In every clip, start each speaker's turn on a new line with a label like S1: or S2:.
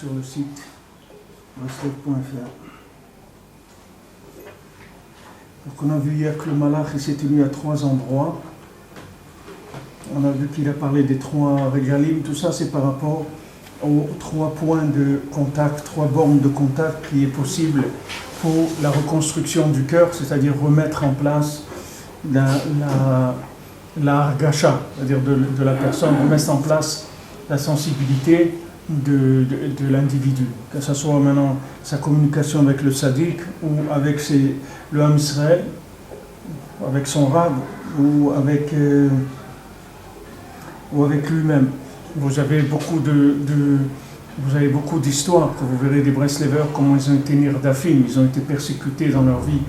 S1: sur le site breslev.fr. Donc on a vu hier que le Malach s'est tenu à 3 endroits. On a vu qu'il a parlé des 3 régalim. Tout ça, c'est par rapport aux 3 points de contact, 3 bornes de contact qui est possible pour la reconstruction du cœur, c'est-à-dire remettre en place la hargasha, c'est-à-dire de la personne, remettre en place la sensibilité de l'individu, que ce soit maintenant sa communication avec le tzaddik ou avec le Ham Israël, avec son rab ou avec lui-même. Vous avez beaucoup d'histoires que vous verrez des Breslevers, comment ils ont été nirdafim, ils ont été persécutés dans leur vie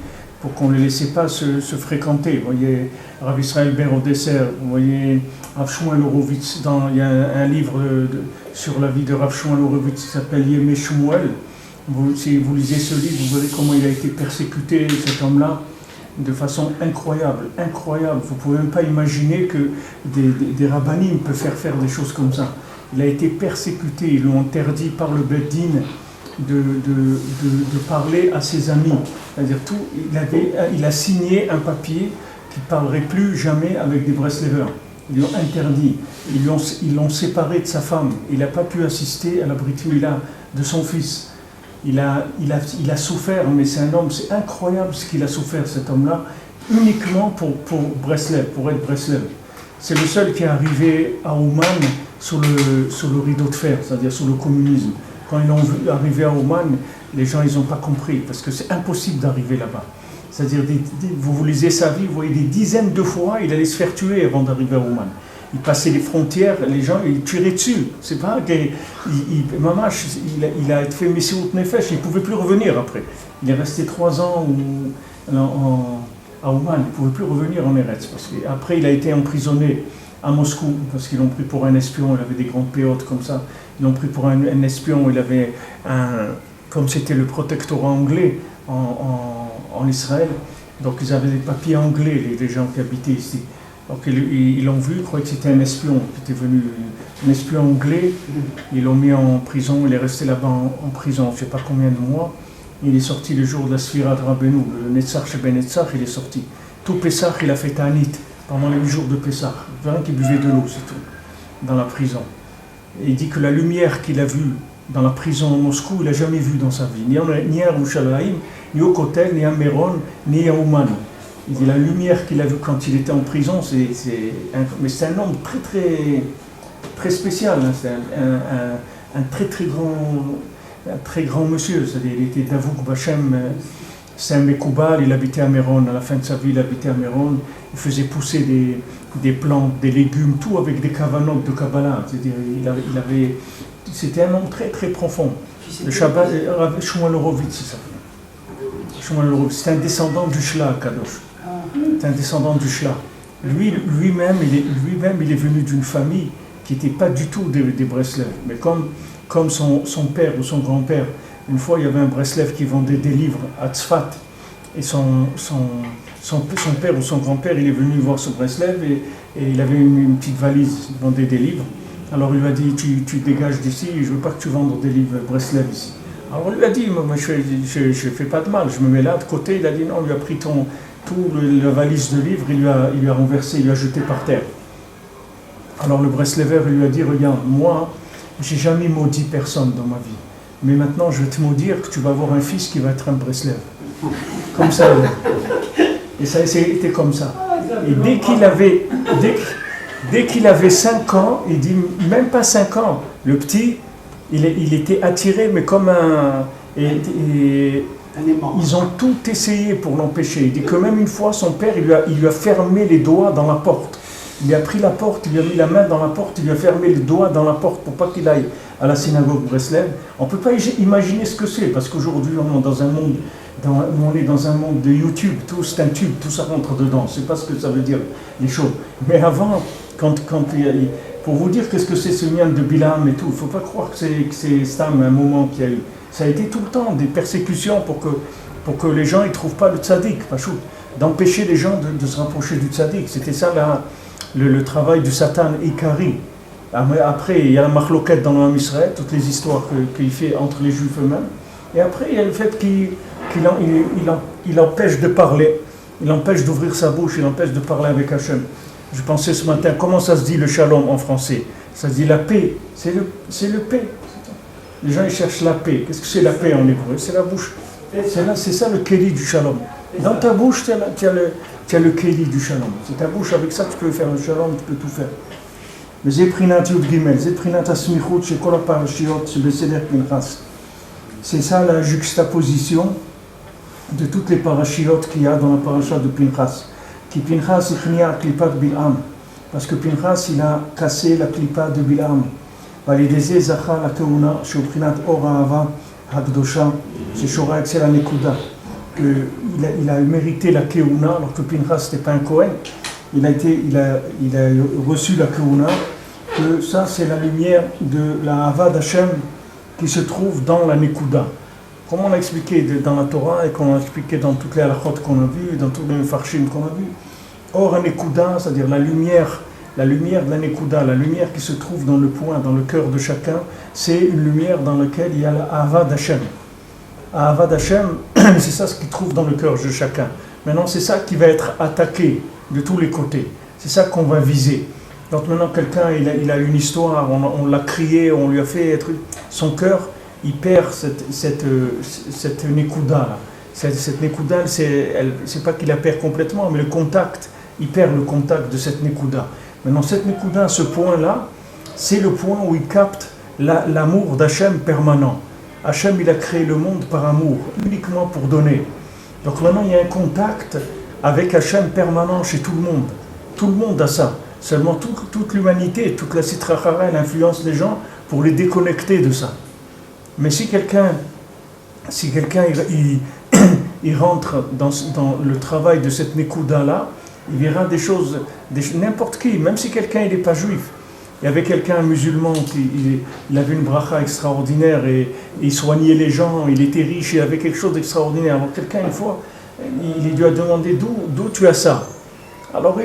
S1: pour qu'on ne les laissait pas se fréquenter. Vous voyez Rav Israël Ber au dessert, vous voyez Rav Shmuel Horowitz, il y a un livre sur la vie de Rav Shmuel Horowitz qui s'appelle Yemé Shmuel. Si vous lisez ce livre, vous verrez comment il a été persécuté, cet homme-là, de façon incroyable. Vous ne pouvez même pas imaginer que des rabbinim peuvent faire des choses comme ça. Il a été persécuté, ils l'ont interdit par le Beddin de parler à ses amis. C'est-à-dire il a signé un papier qu'il ne parlerait plus jamais avec des Breslevers. Ils l'ont interdit. Ils l'ont séparé de sa femme. Il n'a pas pu assister à la Brit Mila de son fils. Il a souffert, mais c'est un homme, c'est incroyable ce qu'il a souffert, cet homme-là, uniquement pour Breslev, pour être Breslev. C'est le seul qui est arrivé à Ouman sous le rideau de fer, c'est-à-dire sous le communisme. Quand ils l'ont vu arriver à Ouman, les gens ils n'ont pas compris, parce que c'est impossible d'arriver là-bas. C'est-à-dire, vous lisez sa vie, vous voyez des dizaines de fois, il allait se faire tuer avant d'arriver à Ouman. Il passait les frontières, les gens, ils tiraient dessus. C'est pas Mamash, il a fait Messiout Nefesh, il ne pouvait plus revenir après. Il est resté 3 ans à Ouman, il ne pouvait plus revenir en Eretz. Après, il a été emprisonné à Moscou, parce qu'ils l'ont pris pour un espion, il avait des grandes péotes comme ça. Ils l'ont pris pour un espion, il avait comme c'était le protectorat anglais en Israël, donc ils avaient des papiers anglais, les gens qui habitaient ici. Donc ils l'ont vu, ils croyaient que c'était un espion qui était venu, un espion anglais. Ils l'ont mis en prison, il est resté là-bas en prison, je ne sais pas combien de mois. Il est sorti le jour de la Sfira de Rabbeinu, le Netzach chez Ben Netzach, il est sorti. Tout Pessah, il a fait Ta'anit pendant les 8 jours de Pessah. Il y a un qui buvait de l'eau, c'est tout, dans la prison. Et il dit que la lumière qu'il a vue dans la prison à Moscou, il n'a jamais vue dans sa vie, ni à Yerushalayim, ni au Kotel, ni à Méron, ni à Ouman. Il dit la lumière qu'il a vue quand il était en prison, mais c'est un homme très très très spécial, hein. C'est un très grand monsieur. C'est-à-dire, il était Davouk Bachem, c'est un Mekoubal, il habitait à Méron, à la fin de sa vie il habitait à Méron, il faisait pousser des plantes, des légumes, tout avec des kavanotes de Kabbalah. C'est-à-dire, c'était un homme très très profond. Le Shabbat, Shmuel Horowitz, c'est ça. Shmuel Horowitz, c'est un descendant du Shla, Kadosh. C'est un descendant du Shla. Lui-même, il est venu d'une famille qui n'était pas du tout des Breslev. Mais comme son père ou son grand-père, une fois il y avait un Breslev qui vendait des livres à Tzfat, et son père ou son grand-père, il est venu voir ce Breslev et il avait une petite valise, il vendait des livres. Alors il lui a dit, tu dégages d'ici, je ne veux pas que tu vendes des livres Breslev ici. Alors on lui a dit, moi je ne fais pas de mal, je me mets là de côté. Il a dit non, il lui a pris la valise de livres, il lui a renversé, il lui a jeté par terre. Alors le Breslever lui a dit, regarde, moi, j'ai jamais maudit personne dans ma vie, mais maintenant je vais te maudire que tu vas avoir un fils qui va être un Breslev. Comme ça. Et ça a été comme ça. Et dès qu'il avait 5 ans, il dit, même pas 5 ans, le petit, il était attiré, mais comme un... ils ont tout essayé pour l'empêcher. Il dit que même une fois, son père, il lui a fermé les doigts dans la porte. Il a pris la porte, il lui a mis la main dans la porte, il lui a fermé les doigts dans la porte pour pas qu'il aille à la synagogue Breslev. On ne peut pas imaginer ce que c'est, parce qu'aujourd'hui, on est dans un monde de YouTube, tout c'est un tube, tout ça rentre dedans. C'est pas ce que ça veut dire, les choses. Mais avant, pour vous dire qu'est-ce que c'est ce mien de Bilam et tout, il ne faut pas croire que c'est Stam, un moment qu'il y a eu. Ça a été tout le temps des persécutions pour que les gens ne trouvent pas le tzaddik, d'empêcher les gens de se rapprocher du tzaddik. C'était ça le travail du Satan Ikari. Après, il y a la marloquette dans le Ham Israël, toutes les histoires qu'il fait entre les Juifs eux-mêmes. Et après, il y a le fait qu'il empêche de parler, il empêche d'ouvrir sa bouche, il empêche de parler avec Hachem. Je pensais ce matin, comment ça se dit le shalom en français? Ça se dit la paix, c'est le paix. Les gens ils cherchent la paix. Qu'est-ce que c'est la paix en hébreu? C'est la bouche. C'est ça le kéli du shalom. Dans ta bouche, tu as le kéli du shalom. C'est ta bouche, avec ça tu peux faire le shalom, tu peux tout faire. Mais Zeprinat Yud Gimel, Zeprinat Asmichut, chez Kol HaParashiot, chez Beseder Pinchas. C'est ça la juxtaposition de toutes les parashiot qu'il y a dans la paracha de Pinchas. Qui Pinchas ichnia klipat Bil'am. Parce que Pinchas, il a cassé la klipa de Bil'am. Valideze zacha la keuna, shobrinat or ahava hakdosha, c'est shora excel nekuda. Il a mérité la keuna, alors que Pinchas n'était pas un Kohen. Il a reçu la keuna, que ça c'est la lumière de la hava d'Hachem qui se trouve dans la nekuda. Comme on a expliqué dans la Torah et qu'on a expliqué dans toutes les halachot qu'on a vues, dans tous les farshim qu'on a vus. Or, un nekuda, c'est-à-dire la lumière de la nekuda, la lumière qui se trouve dans le point, dans le cœur de chacun, c'est une lumière dans laquelle il y a la hava d'Hachem. Hava d'Hachem, c'est ça ce qui trouve dans le cœur de chacun. Maintenant, c'est ça qui va être attaqué de tous les côtés. C'est ça qu'on va viser. Donc maintenant, quelqu'un, il a une histoire, on l'a crié, on lui a fait être... Son cœur, il perd cette nekuda là. Cette nekuda, c'est pas qu'il la perd complètement, mais le contact, il perd le contact de cette nekuda. Maintenant, cette nekuda, ce point-là, c'est le point où il capte l'amour d'Hachem permanent. Hachem, il a créé le monde par amour, uniquement pour donner. Donc maintenant, il y a un contact avec Hachem permanent chez tout le monde. Tout le monde a ça. Seulement toute l'humanité, toute la Sitra Achara, elle influence les gens pour les déconnecter de ça. Mais si quelqu'un il rentre dans le travail de cette nekuda-là, il verra des choses, n'importe qui, même si quelqu'un n'est pas juif. Il y avait quelqu'un, un musulman, il avait une bracha extraordinaire et il soignait les gens, il était riche, il avait quelque chose d'extraordinaire. Alors quelqu'un, une fois, il lui a demandé d'où tu as ça. Alors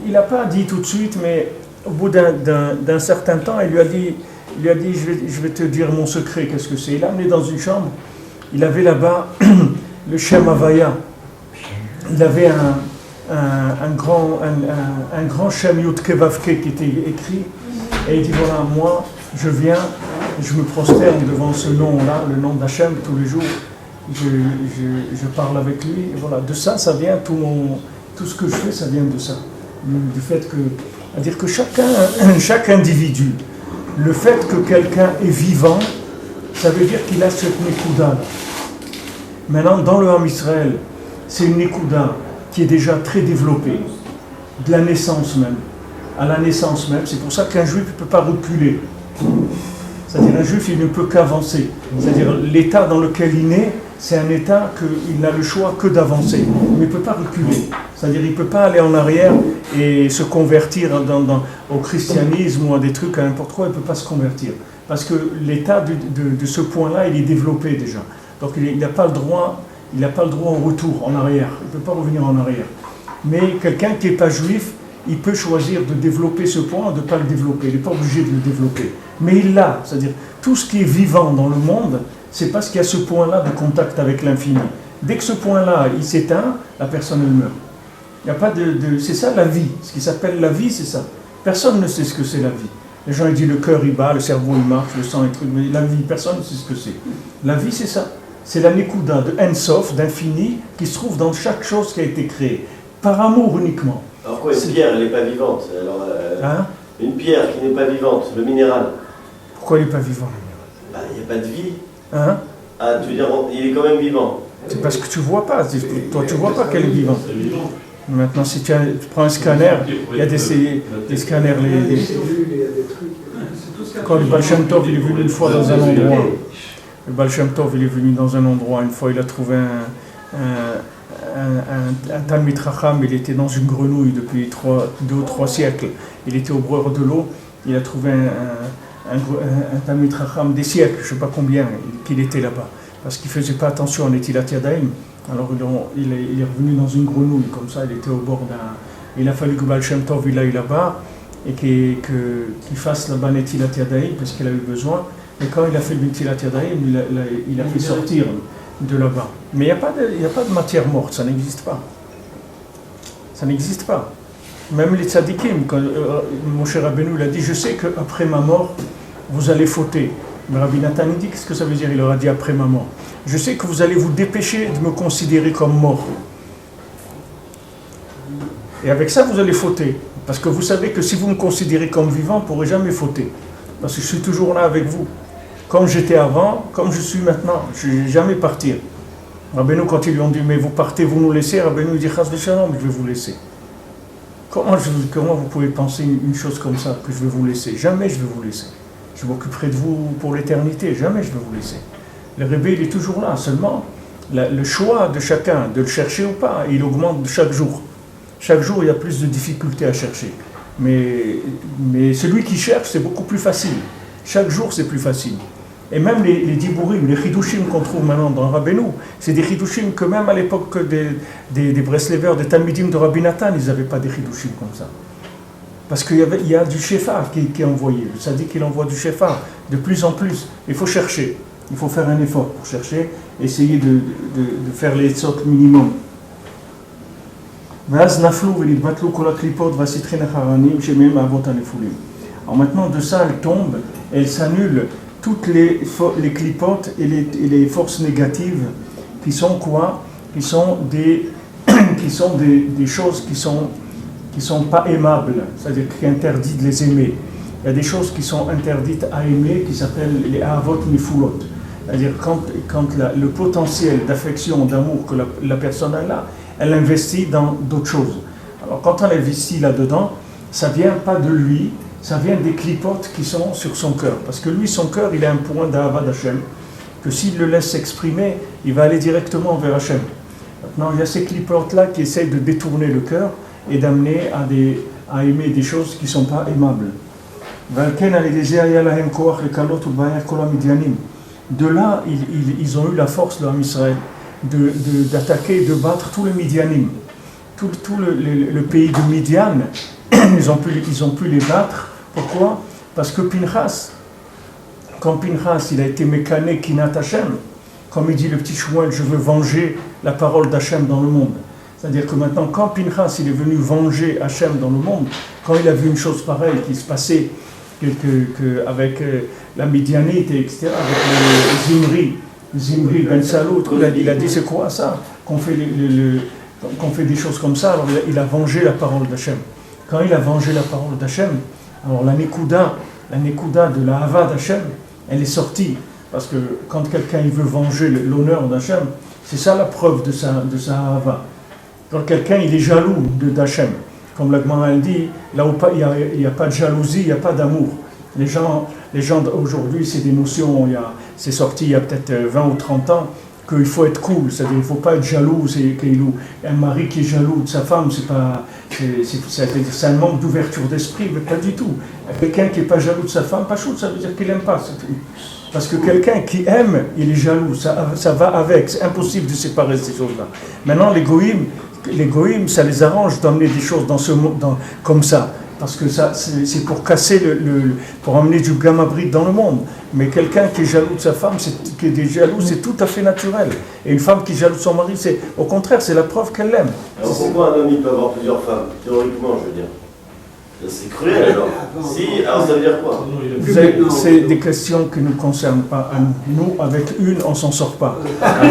S1: il n'a pas dit tout de suite, mais au bout d'un certain temps, il lui a dit je vais te dire mon secret, qu'est-ce que c'est. Il l'a amené dans une chambre, il avait là-bas le Shem Havaya. Il avait un grand Shem Yud Kevavke qui était écrit, et il dit voilà, moi je viens, je me prosterne devant ce nom-là, le nom d'Hachem, tous les jours, je parle avec lui, et voilà, de ça vient tout ce que je fais, ça vient de ça, du fait que, c'est-à-dire que chaque individu, le fait que quelqu'un est vivant, ça veut dire qu'il a cette nekuda. Maintenant, dans le Ham Israël, c'est une nekuda qui est déjà très développée, de la naissance même. À la naissance même, c'est pour ça qu'un juif ne peut pas reculer. C'est-à-dire un juif, il ne peut qu'avancer. C'est-à-dire l'état dans lequel il naît, c'est un état qu'il n'a le choix que d'avancer. Il ne peut pas reculer. C'est-à-dire qu'il ne peut pas aller en arrière et se convertir au christianisme ou à des trucs à n'importe quoi, il ne peut pas se convertir. Parce que l'état de ce point-là, il est développé déjà. Donc il n'a pas le droit au retour en arrière. Il ne peut pas revenir en arrière. Mais quelqu'un qui n'est pas juif, il peut choisir de développer ce point ou de ne pas le développer. Il n'est pas obligé de le développer. Mais il l'a. C'est-à-dire tout ce qui est vivant dans le monde, c'est parce qu'il y a ce point-là de contact avec l'infini. Dès que ce point-là, il s'éteint, la personne, elle meurt. Il n'y a pas c'est ça la vie. Ce qui s'appelle la vie, c'est ça. Personne ne sait ce que c'est la vie. Les gens ils disent le cœur il bat, le cerveau il marche, le sang il truc, mais la vie, personne ne sait ce que c'est. La vie, c'est ça. C'est la nekuda de En-Sof, d'infini, qui se trouve dans chaque chose qui a été créée. Par amour uniquement.
S2: Alors quoi, une pierre, elle n'est pas vivante. Alors, une pierre qui n'est pas vivante, le minéral.
S1: Pourquoi il n'est pas vivant, le
S2: minéral? Il n'y a pas de vie.
S1: Ah,
S2: tu veux dire, il est quand même vivant.
S1: C'est parce que tu ne vois pas. Toi, tu ne vois pas qu'elle est vivante. Maintenant, si tu prends un scanner, il y a des scanners. Quand le Baal Shem Tov il est venu une fois dans un endroit, une fois, il a trouvé un Talmid Chacham, il était dans une grenouille depuis 2 ou 3 siècles. Il était au bord de l'eau, il a trouvé un Talmid Chacham des siècles, je ne sais pas combien, qu'il était là-bas. Parce qu'il ne faisait pas attention à Netilat Yadayim. Alors il est revenu dans une grenouille, comme ça, il était au bord d'un... Il a fallu que Baal Shem Tov il aille là-bas, et qu'il fasse là-bas Netilat Yadayim parce qu'il a eu besoin. Et quand il a fait Netilat Yadayim, il a fait sortir de là-bas. Mais il n'y a pas de matière morte, ça n'existe pas. Ça n'existe pas. Même les tzadikim, quand Moshe Rabbeinu il a dit, je sais qu'après ma mort, vous allez fauter. Mais Rabbi Nathan il dit, qu'est-ce que ça veut dire? Il leur a dit après ma mort. Je sais que vous allez vous dépêcher de me considérer comme mort. Et avec ça, vous allez fauter. Parce que vous savez que si vous me considérez comme vivant, vous ne pourrez jamais fauter. Parce que je suis toujours là avec vous. Comme j'étais avant, comme je suis maintenant. Je ne vais jamais partir. Rabbeinu, quand ils lui ont dit, mais vous partez, vous nous laissez, Rabbeinu dit, chas v'shalom, je vais vous laisser. Comment vous pouvez penser une chose comme ça, que je vais vous laisser? Jamais je vais vous laisser. Je m'occuperai de vous pour l'éternité. Jamais je vais vous laisser. Le Rebbe, il est toujours là. Seulement, le choix de chacun, de le chercher ou pas, il augmente chaque jour. Chaque jour, il y a plus de difficultés à chercher. Mais celui qui cherche, c'est beaucoup plus facile. Chaque jour, c'est plus facile. Et même les diburim, les chidushim qu'on trouve maintenant dans Rabbeinu, c'est des chidushim que même à l'époque des Breslevers, des Talmidim de Rabbi Nathan, ils n'avaient pas des chidushim comme ça. Parce qu'il y a du shefa qui est envoyé. Ça dit qu'il envoie du shefa de plus en plus. Il faut chercher. Il faut faire un effort pour chercher, essayer de faire les sortes minimum. Alors maintenant, de ça, elle tombe, elle s'annule toutes les clipotes et les forces négatives qui sont quoi? Qui sont des choses qui sont pas aimables, c'est-à-dire qui est interdit de les aimer. Il y a des choses qui sont interdites à aimer qui s'appellent les avot nifulot. C'est-à-dire quand le potentiel d'affection, d'amour que la personne a là, elle investit dans d'autres choses. Alors quand elle investit là-dedans, ça vient pas de lui, ça vient des clipotes qui sont sur son cœur. Parce que lui, son cœur, il a un point d'Ahava d'Hachem, que s'il le laisse s'exprimer, il va aller directement vers Hachem. Maintenant, il y a ces clipotes-là qui essayent de détourner le cœur et d'amener à aimer des choses qui ne sont pas aimables. De là, ils ont eu la force, l'homme Israël, d'attaquer, de battre tous les Midianim. Tout le pays de Midian, ils ont pu les battre. Pourquoi? Parce que Pinchas, quand Pinchas il a été mécané Kinat Hashem, comme il dit le petit Shmuel, je veux venger la parole d'Hachem dans le monde. C'est-à-dire que maintenant, quand Pinchas il est venu venger Hachem dans le monde, quand il a vu une chose pareille qui se passait avec la Midianite, etc., avec le Zimri Ben Salout, il a dit c'est quoi ça? Qu'on fait des choses comme ça. Alors il a vengé la parole d'Hachem. Quand il a vengé la parole d'Hachem, alors la Nekuda de la Hava d'Hachem, elle est sortie. Parce que quand quelqu'un il veut venger l'honneur d'Hachem, c'est ça la preuve de sa Hava. Quand quelqu'un il est jaloux d'Hachem, comme la Gemara elle dit, là où il n'y a pas de jalousie, il n'y a pas d'amour. Les gens aujourd'hui, c'est des notions, c'est sorti il y a peut-être 20 ou 30 ans, qu'il faut être cool, c'est-à-dire qu'il ne faut pas être jaloux. Un mari qui est jaloux de sa femme, c'est un manque d'ouverture d'esprit, mais pas du tout. Quelqu'un qui n'est pas jaloux de sa femme, pas chaud, ça veut dire qu'il n'aime pas. Parce que quelqu'un qui aime, il est jaloux, ça va avec, c'est impossible de séparer ces choses-là. Maintenant, les goïms, ça les arrange d'emmener des choses dans ce monde, comme ça. Parce que ça, c'est pour casser pour emmener du gamabrit dans le monde. Mais quelqu'un qui est jaloux de sa femme, qui est jaloux, c'est tout à fait naturel. Et une femme qui est jalouse de son mari, au contraire, c'est la preuve qu'elle l'aime.
S2: Alors pourquoi un homme il peut avoir plusieurs femmes? Théoriquement, je veux dire. C'est cruel alors. Alors ça veut dire quoi?
S1: C'est des questions qui ne nous concernent pas. Nous, avec une, on ne s'en sort pas. Alors, on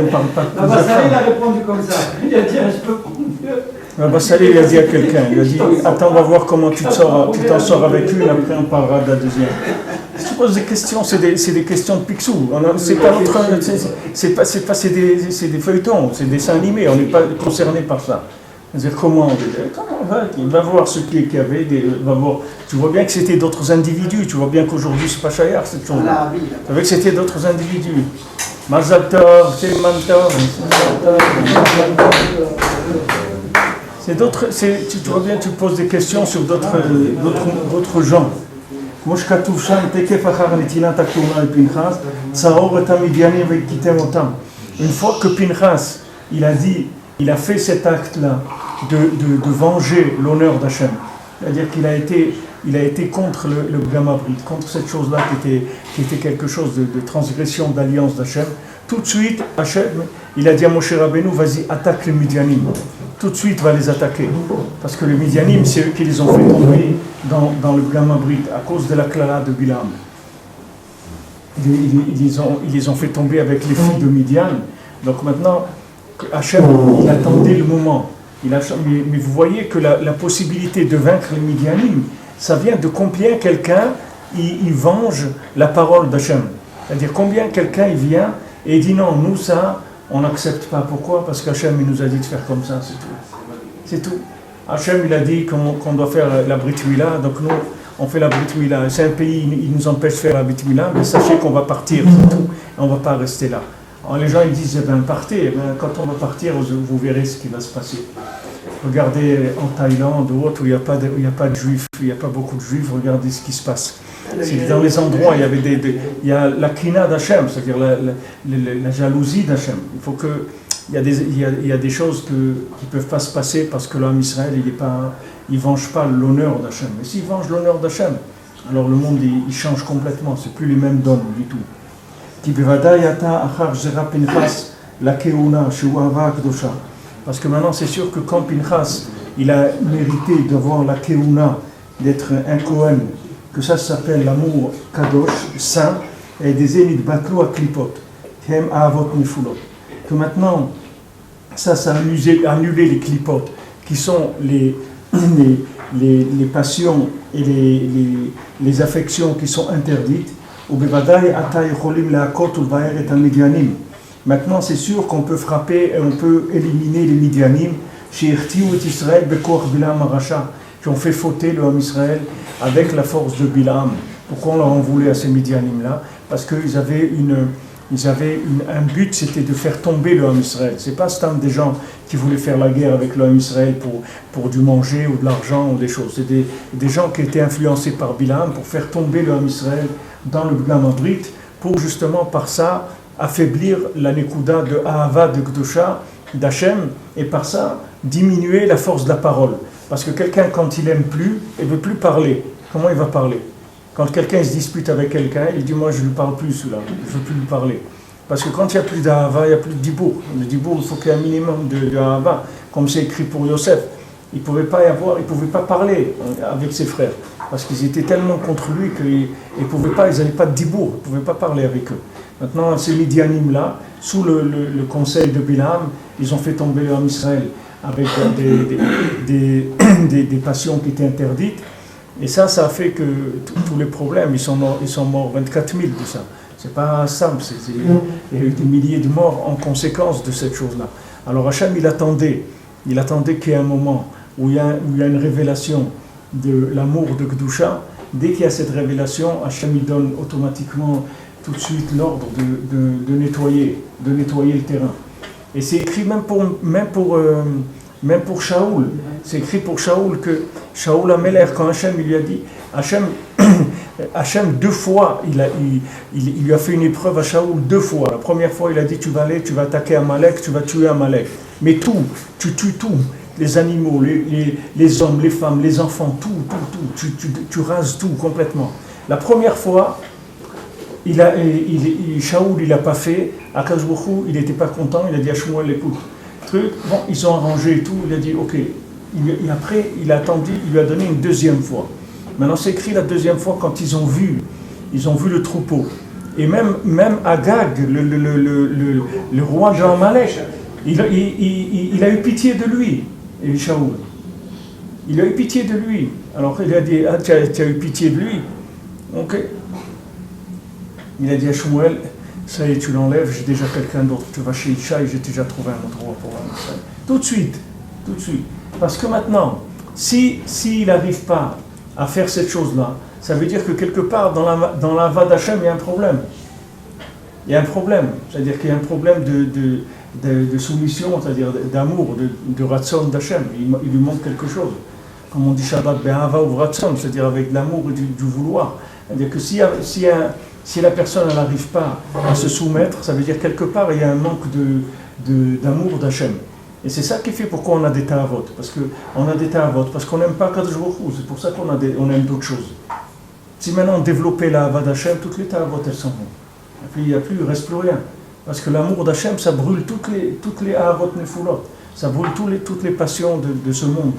S1: ne parle pas de plusieurs femmes.
S3: Il a répondu comme ça. Il a dit, je peux prendre mieux.
S1: Bassali, il a dit à quelqu'un, il a dit, attends, on va voir comment tu t'en sors avec une, après on parlera de la deuxième. Si tu poses des questions, c'est des questions de Picsou. C'est des feuilletons, c'est des dessins animés, on n'est pas concerné par ça. C'est-à-dire comment il va voir ce qu'il y avait, tu vois bien que c'était d'autres individus, tu vois bien qu'aujourd'hui c'est pas Chayar cette chose-là. Tu vois que c'était d'autres individus. Mazal Tov, c'est Mantor. Tu vois bien, tu poses des questions sur d'autres gens. Une fois que Pinchas, il a fait cet acte-là de venger l'honneur d'Hachem, C'est-à-dire qu'il a été contre le Gamabrit, contre cette chose-là qui était quelque chose de transgression d'alliance d'Hachem. Tout de suite, Hachem, il a dit à Moshe Rabbeinu, vas-y, attaque les Midianim. Tout de suite, va les attaquer. Parce que les Midianim, c'est eux qui les ont fait tomber dans le Gamabrit, à cause de la Clara de Bilam. Ils les ont fait tomber avec les filles de Midian. Donc maintenant, Hachem, il attendait le moment. Mais vous voyez que la possibilité de vaincre les Midianim, ça vient de combien quelqu'un il venge la parole d'Hachem. C'est-à-dire combien quelqu'un il vient et il dit non, nous ça, on n'accepte pas. Pourquoi? Parce qu'Hachem il nous a dit de faire comme ça, c'est tout. C'est tout. Hachem il a dit qu'on doit faire la Brit Mila, donc nous on fait la Brit Mila. C'est un pays, il nous empêche de faire la Brit Mila, mais sachez qu'on va partir, c'est tout. Et on ne va pas rester là. Alors les gens ils disent, eh bien partez, quand on va partir, vous verrez ce qui va se passer. Regardez en Thaïlande ou autre où il n'y a pas de juifs, il n'y a pas beaucoup de juifs, regardez ce qui se passe. C'est dans les endroits, il y a la krina d'Hachem, c'est-à-dire la jalousie d'Hachem. Il faut que, il y a des choses qui ne peuvent pas se passer parce que l'homme Israël, il ne venge pas l'honneur d'Hachem. Mais s'il venge l'honneur d'Hachem, alors le monde il change complètement, c'est plus les mêmes dons du tout. Parce que maintenant c'est sûr que quand Pinchas il a mérité d'avoir la keuna, d'être un Kohen, que ça s'appelle l'amour kadosh, saint, et des élites batlou à klipot, hem avot nifulot. Que maintenant ça a annulé les klipot, qui sont les passions et les affections qui sont interdites. Maintenant, c'est sûr qu'on peut frapper et on peut éliminer les Midianim qui ont fait fauter le Ham Israël avec la force de Bilam. Pourquoi on leur en voulait à ces Midianim-là? Parce qu'ils avaient un but, c'était de faire tomber le Ham Israël. C'est pas seulement des gens qui voulaient faire la guerre avec le Ham Israël pour du manger ou de l'argent ou des choses. C'est des gens qui étaient influencés par Bilam pour faire tomber le Ham Israël dans le Gamabrit, pour justement par ça affaiblir la Nekuda de Ahava, de Gdusha, d'Hachem, et par ça diminuer la force de la parole. Parce que quelqu'un, quand il n'aime plus, il ne veut plus parler. Comment il va parler? Quand quelqu'un se dispute avec quelqu'un, il dit moi je ne lui parle plus celui-là, je ne veux plus lui parler. Parce que quand il n'y a plus d'Ahava, il n'y a plus de Dibour. Le Dibour, il faut qu'il y ait un minimum de Ahava, comme c'est écrit pour Yosef. Il ne pouvait pas parler avec ses frères. Parce qu'ils étaient tellement contre lui qu'ils n'avaient pas de Dibour, ils ne pouvaient pas parler avec eux. Maintenant, ces Midianim-là, sous le conseil de Bilam, ils ont fait tomber le Ham Israël avec des passions qui étaient interdites. Et ça a fait que tous les problèmes, ils sont morts 24 000 de ça. C'est pas simple, il y a eu des milliers de morts en conséquence de cette chose-là. Alors Hachem, il attendait qu'il y ait un moment où il y a une révélation de l'amour de Gdusha. Dès qu'il y a cette révélation, Hachem il donne automatiquement tout de suite l'ordre de nettoyer le terrain. Et c'est écrit même pour Shaoul. C'est écrit pour Shaoul que Shaoul Amelech, quand Hachem il lui a dit, Hachem 2 fois, il lui a fait une épreuve à Shaoul 2 fois. La première fois, il a dit tu vas attaquer Amalek, tu vas tuer Amalek. Mais tu tues tout. Les animaux, les hommes, les femmes, les enfants, tout. Tu rases tout complètement. La première fois, Shaoul il n'a pas fait. Akash Baruch Hu, il n'était pas content. Il a dit à Shmuel, écoute, bon, ils ont arrangé et tout. Il a dit ok. Et après, il a attendu, il lui a donné une 2e fois. Maintenant, c'est écrit la 2e fois quand ils ont vu le troupeau. Et même Agag, le roi de Amalek, il a eu pitié de lui. Et Shaoul, il a eu pitié de lui. Alors il a dit, tu as eu pitié de lui. Ok. Il a dit à Shmuel, ça y est, tu l'enlèves, j'ai déjà quelqu'un d'autre. Tu vas chez Isha et j'ai déjà trouvé un autre roi pour ça. Tout de suite. Parce que maintenant, s'il n'arrive pas à faire cette chose-là, ça veut dire que quelque part dans la va d'Hachem, il y a un problème. Il y a un problème. C'est-à-dire qu'il y a un problème de soumission, c'est-à-dire d'amour, de ratson d'Hachem. Il lui manque quelque chose. Comme on dit Shabbat be'ava ou ratson, c'est-à-dire avec l'amour et du vouloir. C'est-à-dire que si la personne n'arrive pas à se soumettre, ça veut dire quelque part il y a un manque d'amour d'Hachem. Et c'est ça qui fait pourquoi on a des ta'avot. Parce qu'on a des ta'avot, parce qu'on n'aime pas Kadosh Baruch Hu, c'est pour ça on aime d'autres choses. Si maintenant on développait la Avad Hashem, toutes les ta'avot elles s'en vont. Et puis il ne reste plus rien. Parce que l'amour d'Hachem, ça brûle toutes les Ahavot Nefulot. Ça brûle toutes les passions de ce monde.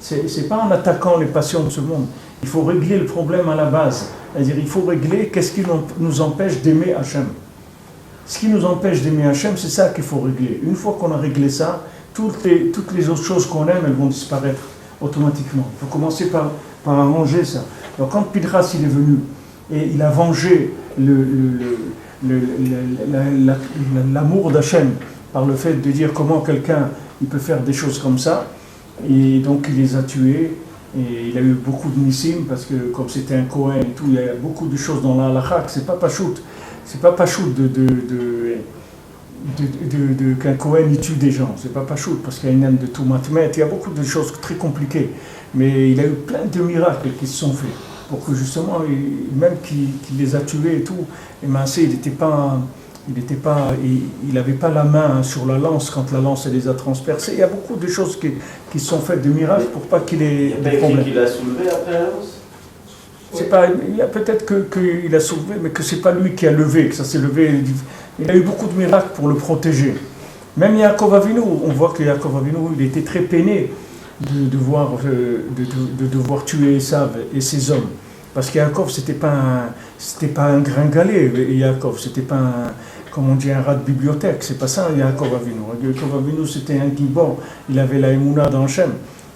S1: C'est pas en attaquant les passions de ce monde. Il faut régler le problème à la base. C'est-à-dire, il faut régler qu'est-ce qui nous empêche d'aimer Hachem. Ce qui nous empêche d'aimer Hachem, c'est ça qu'il faut régler. Une fois qu'on a réglé ça, toutes les autres choses qu'on aime, elles vont disparaître automatiquement. Il faut commencer par arranger ça. Donc quand Pinchas il est venu et il a vengé l'amour d'Hachem par le fait de dire comment quelqu'un il peut faire des choses comme ça, et donc il les a tués, et il a eu beaucoup de nissim, parce que comme c'était un Kohen et tout, il y a beaucoup de choses dans la halakha, c'est pas pachout qu'un Kohen il tue des gens, c'est pas pachout, parce qu'il y a une âme de tout matmet, il y a beaucoup de choses très compliquées, mais il a eu plein de miracles qui se sont faits, pour que justement, même qu'il les a tués et tout, et Maasé, il n'avait pas la main sur la lance quand la lance les a transpercés. Il y a beaucoup de choses qui sont faites de miracles pour pas qu'il ait des problèmes.
S2: Il a soulevé après la lance?
S1: Il y a peut-être qu'il a soulevé, mais que c'est pas lui qui a levé, que ça s'est levé. Il a eu beaucoup de miracles pour le protéger. Même Yaakov Avinu, on voit que Yaakov Avinu, il était très peiné de devoir tuer Esav et ses hommes. Parce que Yaakov, c'était pas un gringalet, Yaakov, c'était pas un rat de bibliothèque, c'est pas ça Yaakov Avinu. Yaakov Avinu, c'était un gibor, il avait la émouna dans Hachem.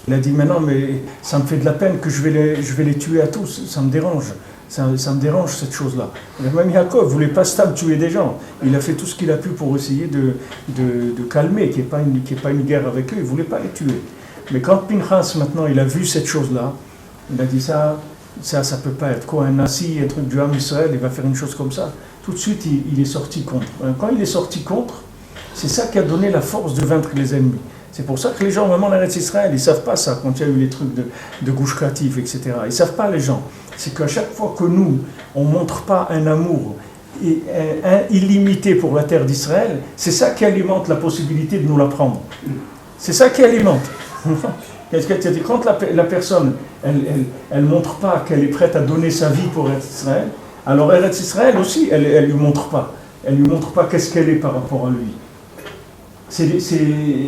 S1: Il a dit, mais non, mais ça me fait de la peine que je vais les tuer à tous, ça me dérange. Ça me dérange cette chose-là. Même Yaakov ne voulait pas stable tuer des gens. Il a fait tout ce qu'il a pu pour essayer de calmer, qu'il n'y ait pas une guerre avec eux, il ne voulait pas les tuer. Mais quand Pinchas, maintenant, il a vu cette chose-là, il a dit ça peut pas être quoi, un nasi, un truc du Ham Israël, il va faire une chose comme ça. Tout de suite, il est sorti contre. Quand il est sorti contre, c'est ça qui a donné la force de vaincre les ennemis. C'est pour ça que les gens, vraiment en Eretz Israël, ils ne savent pas ça, quand il y a eu les trucs de Gush Katif, etc. Ils ne savent pas, les gens. C'est qu'à chaque fois que nous, on ne montre pas un amour illimité pour la terre d'Israël, c'est ça qui alimente la possibilité de nous la prendre. C'est ça qui alimente. Quand la personne, elle montre pas qu'elle est prête à donner sa vie pour Eretz Israël, alors Eretz Israël aussi, elle lui montre pas. Elle lui montre pas qu'est-ce qu'elle est par rapport à lui.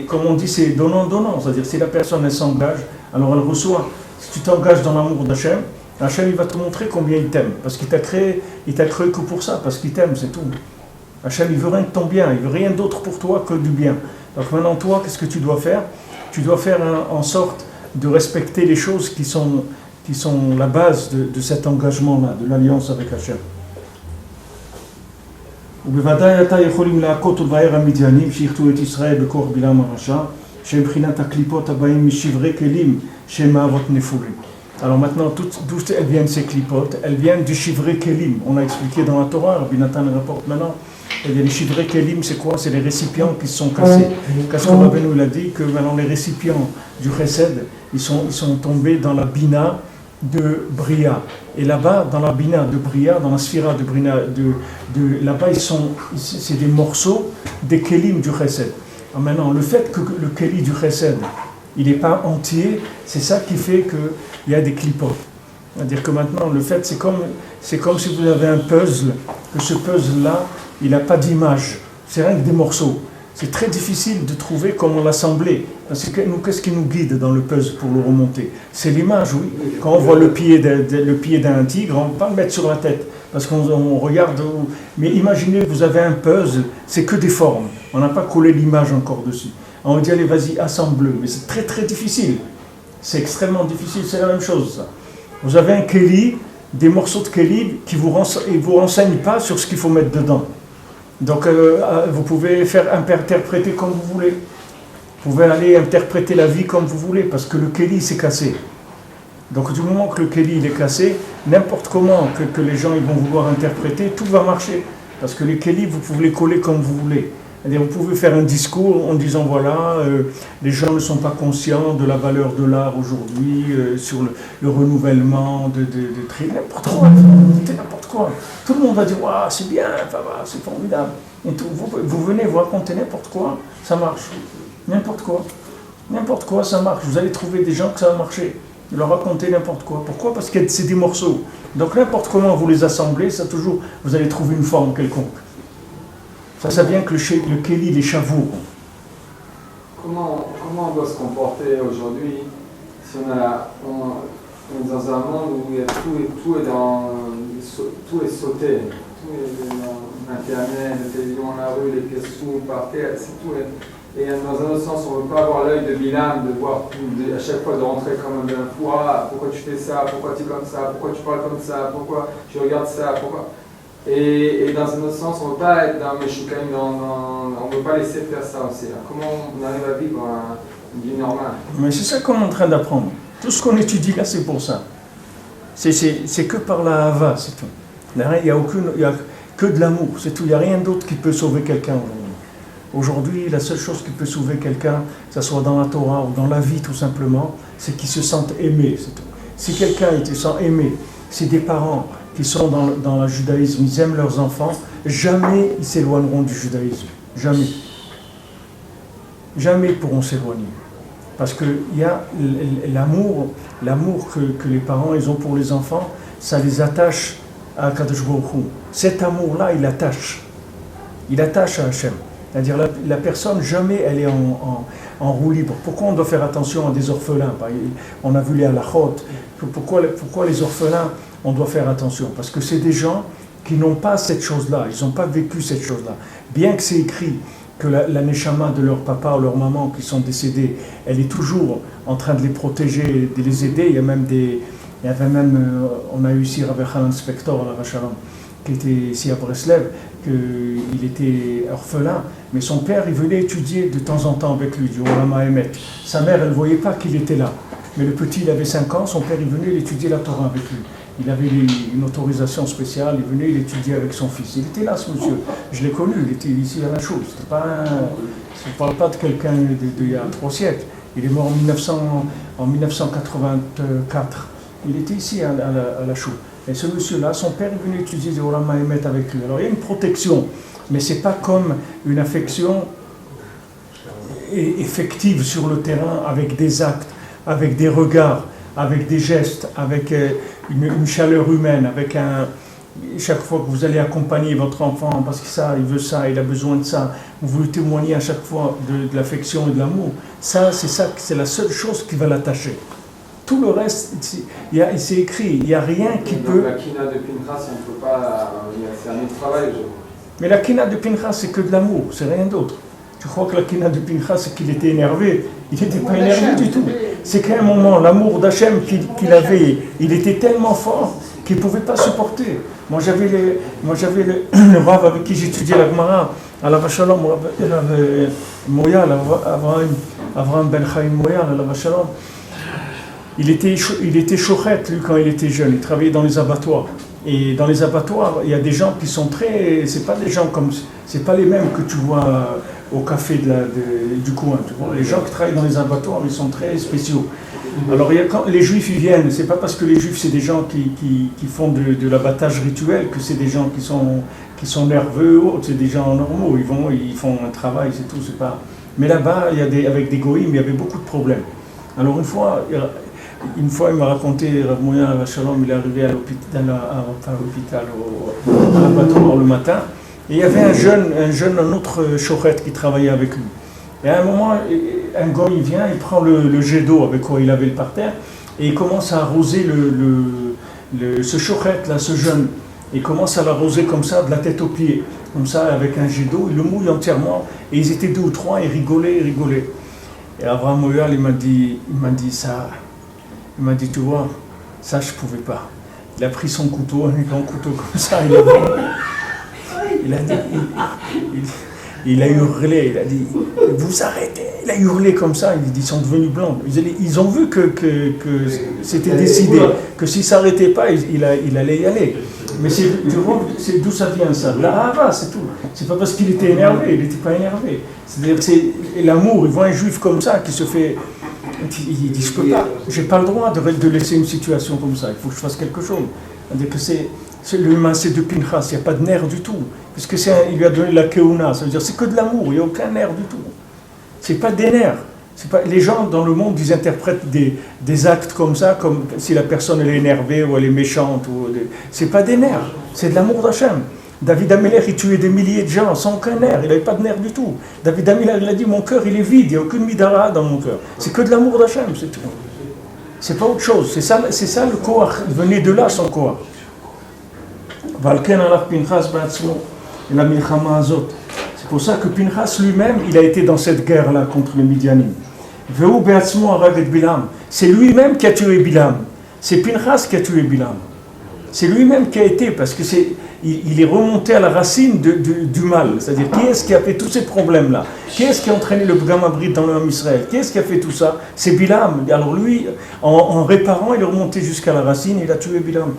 S1: Comme on dit, c'est donnant-donnant. C'est-à-dire, si la personne, elle s'engage, alors elle reçoit. Si tu t'engages dans l'amour d'Hachem, Hachem, il va te montrer combien il t'aime. Parce qu'il t'a créé que pour ça, parce qu'il t'aime, c'est tout. Hachem, il veut rien de ton bien, il veut rien d'autre pour toi que du bien. Donc maintenant, toi, qu'est-ce que tu dois faire? Tu dois faire en sorte de respecter les choses qui sont la base de cet engagement-là, de l'alliance avec Hachem. ובוודאי אתה יכולים להכות ולבאר המדיינים שיחטאו את ישראל בכוח בלעם הרשע שהם בחינת הקליפות הבאים משברי כלים שהם מאבות נפולים. Alors maintenant, d'où elles viennent ces clipotes? Elles viennent du shivrei kelim. On a expliqué dans la Torah, Rabbi Nathan rapporte maintenant. Les shivrei kelim, c'est quoi? C'est les récipients qui se sont cassés. Qu'est-ce que Rabbi nous a dit? Que maintenant les récipients du Chesed, ils sont tombés dans la bina de Bria. Et là-bas, dans la bina de Bria, dans la sphira de Bria, là-bas, c'est des morceaux des kelim du Chesed. Alors maintenant, le fait que le keli du Chesed, il n'est pas entier, c'est ça qui fait qu'il y a des clipotes. C'est-à-dire que maintenant, le fait, c'est comme si vous avez un puzzle, que ce puzzle-là, il n'a pas d'image. C'est rien que des morceaux. C'est très difficile de trouver comment l'assembler. Parce que nous, qu'est-ce qui nous guide dans le puzzle pour le remonter? C'est l'image, oui. Quand on voit le pied d'un tigre, on ne va pas le mettre sur la tête. Parce qu'on regarde. Mais imaginez, vous avez un puzzle, c'est que des formes. On n'a pas collé l'image encore dessus. On dit, allez, vas-y, assemble-le. Mais c'est très, très difficile. C'est extrêmement difficile, c'est la même chose, ça. Vous avez un keli, des morceaux de keli qui vous renseignent pas sur ce qu'il faut mettre dedans. Donc, vous pouvez interpréter comme vous voulez. Vous pouvez aller interpréter la vie comme vous voulez, parce que le keli s'est cassé. Donc, du moment que le keli il est cassé, n'importe comment que les gens ils vont vouloir interpréter, tout va marcher. Parce que les keli, vous pouvez les coller comme vous voulez. C'est-à-dire, vous pouvez faire un discours en disant, voilà, les gens ne sont pas conscients de la valeur de l'art aujourd'hui, sur le renouvellement de n'importe quoi. N'importe quoi. Tout le monde va dire, waouh, c'est bien, c'est formidable. Et tout. Vous venez vous raconter n'importe quoi, ça marche. N'importe quoi, ça marche. Vous allez trouver des gens que ça va marcher. Vous leur racontez n'importe quoi. Pourquoi? Parce que c'est des morceaux. Donc n'importe comment vous les assemblez, ça toujours, vous allez trouver une forme quelconque. Ça vient que le Kéli, les chavoux.
S4: Comment on doit se comporter aujourd'hui si on est dans un monde où il y a tout est sauté, tout est dans Internet, la télévision, la rue, les pièces sous, par terre, c'est tout. Et dans un autre sens, on ne veut pas avoir l'œil de Bilam, de voir à chaque fois de rentrer comme un foie, pourquoi tu fais ça, pourquoi tu es comme ça, pourquoi tu parles comme ça, pourquoi tu regardes ça, pourquoi. Et dans un autre sens, on ne veut pas être dans Meshukaim, on ne veut pas laisser faire ça aussi. Alors, comment on arrive à vivre une vie normale?
S1: Mais c'est ça qu'on est en train d'apprendre. Tout ce qu'on étudie là, c'est pour ça. C'est que par la hava, c'est tout. Il n'y a que de l'amour, c'est tout. Il n'y a rien d'autre qui peut sauver quelqu'un aujourd'hui. Aujourd'hui, la seule chose qui peut sauver quelqu'un, que ce soit dans la Torah ou dans la vie tout simplement, c'est qu'il se sente aimé, c'est tout. Si quelqu'un se sent aimé, si des parents qui sont dans le judaïsme, ils aiment leurs enfants, jamais ils s'éloigneront du judaïsme. Jamais. Jamais ils pourront s'éloigner. Parce qu'il y a l'amour que les parents ils ont pour les enfants, ça les attache à Kadosh Baruch Hu. Cet amour-là, il attache à Hachem. C'est-à-dire la personne, jamais elle est en roue libre. Pourquoi on doit faire attention à des orphelins? On a vu les halachot. Pourquoi les orphelins, on doit faire attention? Parce que c'est des gens qui n'ont pas cette chose-là. Ils n'ont pas vécu cette chose-là. Bien que c'est écrit que la neshama de leur papa ou leur maman qui sont décédés, elle est toujours en train de les protéger, de les aider. On a eu ici Rabbi Hanan Spector, la Rachalom, qui était ici à Breslev, qu'il était orphelin, mais son père, il venait étudier de temps en temps avec lui, du Olam HaEmet. Sa mère, elle ne voyait pas qu'il était là. Mais le petit, il avait 5 ans, son père, il venait étudier la Torah avec lui. Il avait une autorisation spéciale, il venait, il étudiait avec son fils. Il était là, ce monsieur. Je l'ai connu, il était ici à la chose. Je ne parle pas de quelqu'un d'il y a 3 siècles. Il est mort en 1984. Il était ici à la Chou. Et ce monsieur-là, son père est venu étudier le Olam HaEmet avec lui. Alors il y a une protection, mais ce n'est pas comme une affection effective sur le terrain avec des actes, avec des regards, avec des gestes, avec une chaleur humaine, avec chaque fois que vous allez accompagner votre enfant, parce que ça, il veut ça, il a besoin de ça, vous lui témoignez à chaque fois de l'affection et de l'amour. C'est la seule chose qui va l'attacher. Tout le reste, c'est écrit, il n'y a rien qui peut...
S4: La kina de Pinchas, on ne peut pas... C'est un autre travail.
S1: Mais la kina de Pinchas, c'est que de l'amour, c'est rien d'autre. Tu crois que la kina de Pinchas, c'est qu'il était énervé? Il n'était pas énervé du tout. C'est qu'à un moment, l'amour d'Hachem qu'il avait, il était tellement fort qu'il ne pouvait pas supporter. Moi, j'avais le Rav avec qui j'étudiais la Gemara, à la Vachalom, Moyal, Avraham Ben Chaim Moyal, à la Vachalom. Il était chouchette, lui, quand il était jeune. Il travaillait dans les abattoirs. Et dans les abattoirs, il y a des gens qui sont c'est pas des gens comme... C'est pas les mêmes que tu vois au café du coin. Tu vois. Les gens qui travaillent dans les abattoirs, ils sont très spéciaux. Alors, quand les Juifs ils viennent, c'est pas parce que les Juifs, c'est des gens qui font de l'abattage rituel que c'est des gens qui sont nerveux ou autres. C'est des gens normaux. Ils font un travail, c'est tout. C'est pas... Mais là-bas, avec des goïms, il y avait beaucoup de problèmes. Alors, une fois, il m'a raconté, Rav Moya Shalom, il est arrivé à l'hôpital, à l'abattoir le matin, et il y avait un autre chouchette qui travaillait avec lui. Et à un moment, un gars, il vient, il prend le jet d'eau avec quoi il avait le parterre, et il commence à arroser ce chouchette là, ce jeune. Il commence à l'arroser comme ça, de la tête aux pieds, comme ça, avec un jet d'eau, il le mouille entièrement, et ils étaient 2 ou 3, ils rigolaient. Et Avraham Moyal, il m'a dit ça. Il m'a dit, tu vois, ça je ne pouvais pas. Il a pris son couteau, un grand couteau comme ça, il a hurlé, il a dit, vous arrêtez. Il a hurlé comme ça, ils sont devenus blancs. Ils ont vu que c'était décidé, que s'il ne s'arrêtait pas, il allait y aller. Mais tu vois, c'est d'où ça vient ça? La hava, c'est tout. C'est pas parce qu'il était énervé, il n'était pas énervé. C'est-à-dire que c'est l'amour, il voit un juif comme ça qui se fait... Il dit, je peux pas, j'ai pas le droit de laisser une situation comme ça, il faut que je fasse quelque chose. C'est-à-dire que le massé de Pinchas, il n'y a pas de nerf du tout, puisque il lui a donné la keuna, ça veut dire c'est que de l'amour, il n'y a aucun nerf du tout. C'est pas des nerfs. C'est pas, les gens dans le monde, ils interprètent des actes comme ça, comme si la personne elle est énervée ou elle est méchante. C'est pas des nerfs, c'est de l'amour d'Hachem. David Amelech, il tuait des milliers de gens sans aucun nerf, il n'avait pas de nerf du tout. David Amelech, il a dit, mon cœur, il est vide, il n'y a aucune midara dans mon cœur. C'est que de l'amour d'Hachem, c'est tout. C'est pas autre chose, c'est ça le koach, il venait de là son koach. Valken alach Pinchas ba'atzmo, et la milchama azot. C'est pour ça que Pinchas lui-même, il a été dans cette guerre-là contre les Midianim. Ve'u be'atzmo harag et Bilam. C'est lui-même qui a tué Bilam. C'est Pinchas qui a tué Bilam. C'est lui-même qui a été, parce que il est remonté à la racine du mal. C'est-à-dire, qui est-ce qui a fait tous ces problèmes-là? Qui est-ce qui a entraîné le Pgam Abrit dans le Ham Israël? Qui est-ce qui a fait tout ça? C'est Bilam. Alors lui, en réparant, il est remonté jusqu'à la racine et il a tué Bilam.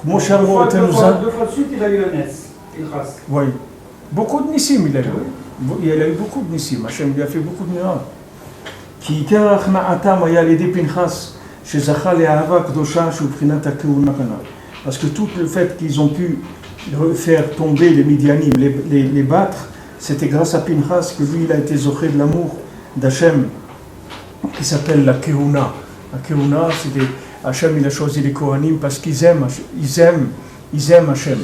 S3: Deux fois de suite, il a eu un S.
S1: Oui. Beaucoup de Nissim, il a eu. Il a eu beaucoup de Nissim. Hachem lui a fait beaucoup de miracles. Qui karach na'atam aya l'aider Pinchas, chez Zachal et Ahava Kdosha, chez Uprinat Akeuna Kana. Parce que tout le fait qu'ils ont pu faire tomber les Midianim, les battre, c'était grâce à Pinchas que lui, il a été zoché de l'amour d'Hachem, qui s'appelle la Keuna. La Keuna, c'est Hachem, il a choisi les Kohanim parce qu'ils aiment Hachem.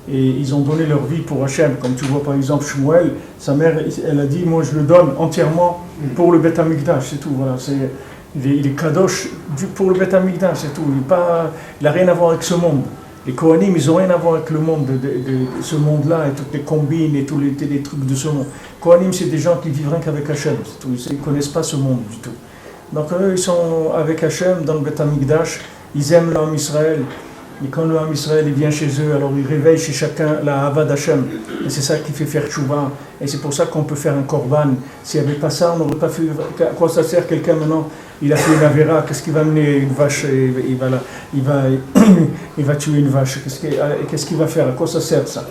S1: Et ils ont donné leur vie pour Hachem. Comme tu vois par exemple Shmuel, sa mère, elle a dit, moi je le donne entièrement pour le Beth Amikdash, c'est tout. Voilà, il est kadosh pour le Beth Amikdash, c'est tout. Il n'a rien à voir avec ce monde. Les Kohanim, ils n'ont rien à voir avec le monde de ce monde-là, et toutes les combines et tous les trucs de ce monde. Kohanim, c'est des gens qui vivent rien qu'avec Hachem, c'est tout. Ils ne connaissent pas ce monde du tout. Donc eux, ils sont avec Hachem dans le Beth Amikdash, ils aiment l'homme Israël. Et quand le Ham Israël il vient chez eux, alors il réveille chez chacun la Hava d'Hachem. Et c'est ça qui fait faire tchouva. Et c'est pour ça qu'on peut faire un korban. S'il n'y avait pas ça, on n'aurait pas fait. À quoi ça sert quelqu'un maintenant? Il a fait une avéra, qu'est-ce qu'il va mener une vache? Il va tuer une vache. Qu'est-ce qu'il va faire? À quoi ça sert ça?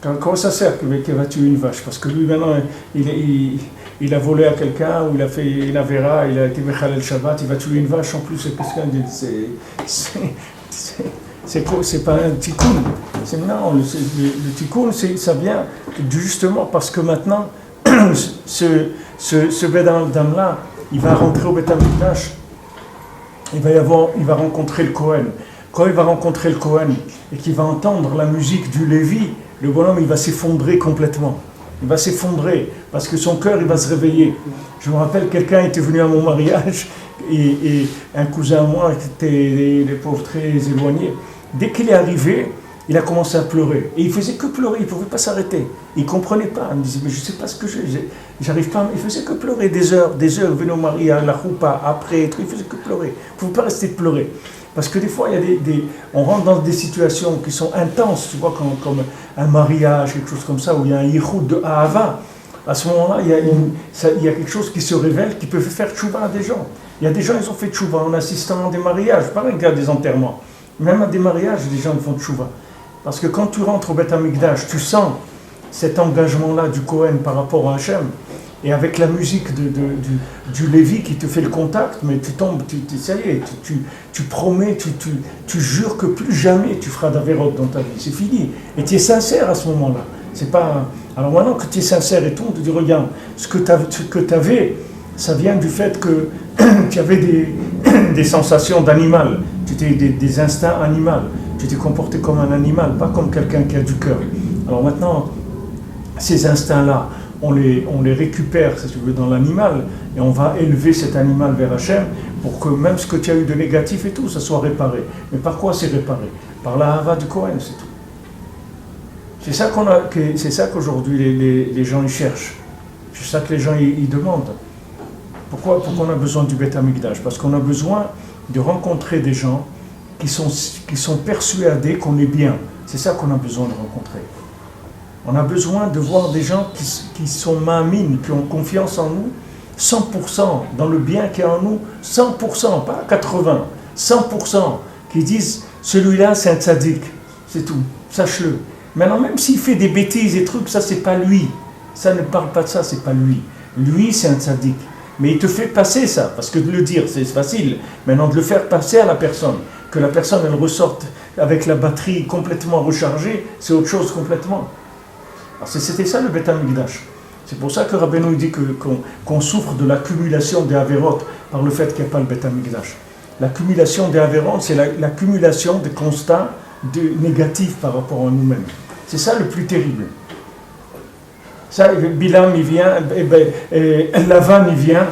S1: À quoi ça sert qu'il va tuer une vache? Parce que lui maintenant, il a volé à quelqu'un, ou il a fait une avéra, il a été Mechalel Shabbat, il va tuer une vache en plus. C'est pas un tikkun. Non, le tikkun, ça vient justement parce que maintenant, ce Bédam-là, il va rentrer au Beth Amikdash, il va rencontrer le Kohen. Quand il va rencontrer le Kohen et qu'il va entendre la musique du Lévi, le bonhomme, il va s'effondrer complètement. Il va s'effondrer parce que son cœur, il va se réveiller. Je me rappelle, quelqu'un était venu à mon mariage et un cousin à moi qui était des pauvres très éloignés. Dès qu'il est arrivé, il a commencé à pleurer. Et il faisait que pleurer, il ne pouvait pas s'arrêter. Il ne comprenait pas. Il me disait, mais je ne sais pas ce que j'arrive pas. Il faisait que pleurer des heures. Il venait au mariage, la choupa, après, il faisait que pleurer. Il ne pouvait pas rester de pleurer. Parce que des fois, on rentre dans des situations qui sont intenses, tu vois, comme un mariage, quelque chose comme ça, où il y a un yichud de Ahava. À ce moment-là, il y a quelque chose qui se révèle, qui peut faire tchouva à des gens. Il y a des gens, ils ont fait tchouva en assistant à des mariages, pas qu'à des enterrements. Même à des mariages, des gens font tchouva. Parce que quand tu rentres au Beth Amikdash, tu sens cet engagement-là du Kohen par rapport à Hachem, et avec la musique du Lévi qui te fait le contact, mais tu tombes, ça y est, tu promets, tu jures que plus jamais tu feras d'Averot dans ta vie, c'est fini. Et tu es sincère à ce moment-là. C'est pas... Alors maintenant que tu es sincère et tout, on te dit, regarde, ce que tu avais, ça vient du fait que tu avais des sensations d'animal, tu étais des instincts animaux, tu t'es comporté comme un animal, pas comme quelqu'un qui a du cœur. Alors maintenant, ces instincts-là, on les récupère, si tu veux, dans l'animal, et on va élever cet animal vers Hachem, pour que même ce que tu as eu de négatif et tout, ça soit réparé. Mais par quoi c'est réparé? Par la hava du Kohen, c'est tout. C'est ça qu'aujourd'hui les gens y cherchent. C'est ça que les gens y demandent. Pourquoi on a besoin du Beth Amikdash? Parce qu'on a besoin de rencontrer des gens qui sont persuadés qu'on est bien. C'est ça qu'on a besoin de rencontrer. On a besoin de voir des gens qui sont ma'amines, qui ont confiance en nous, 100% dans le bien qu'il y a en nous, 100%, pas 80%, 100%, qui disent celui-là c'est un tzaddik, c'est tout, sache-le. Maintenant, même s'il fait des bêtises et trucs, ça c'est pas lui, ça ne parle pas de ça, c'est pas lui. Lui c'est un tzaddik, mais il te fait passer ça, parce que de le dire c'est facile, maintenant de le faire passer à la personne, que la personne elle ressorte avec la batterie complètement rechargée, c'est autre chose complètement. Alors c'était ça le Beth Amikdash. C'est pour ça que Rabbeinu dit qu'on souffre de l'accumulation des Averot par le fait qu'il n'y a pas le Beth Amikdash. L'accumulation des Averot, c'est l'accumulation des constats négatifs par rapport à nous-mêmes. C'est ça le plus terrible. Ça, Bilam, il vient, Lavan, il vient,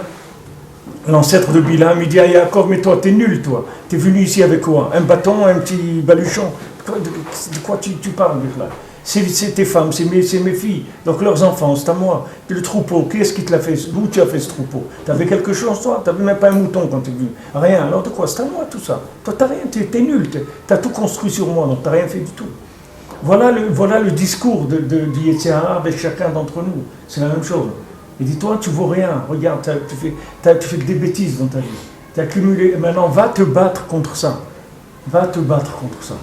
S1: l'ancêtre de Bilam, il dit à Yaakov, mais toi, t'es nul, toi. T'es venu ici avec quoi? Un bâton, un petit baluchon. De quoi tu parles, là? C'est tes femmes, c'est mes filles, donc leurs enfants, c'est à moi. Puis le troupeau, qu'est-ce qui te l'a fait? D'où tu as fait ce troupeau? T'avais quelque chose, toi? T'avais même pas un mouton quand t'es venu. Rien, alors de quoi? C'est à moi tout ça. Toi, t'as rien, t'es nul, t'as tout construit sur moi, donc t'as rien fait du tout. Voilà le discours du Yetzer Hara avec chacun d'entre nous. C'est la même chose. Il dit, toi, tu vaux rien. Regarde, tu fais que des bêtises dans ta vie. Tu as accumulé. Maintenant, va te battre contre ça. Va te battre contre ça.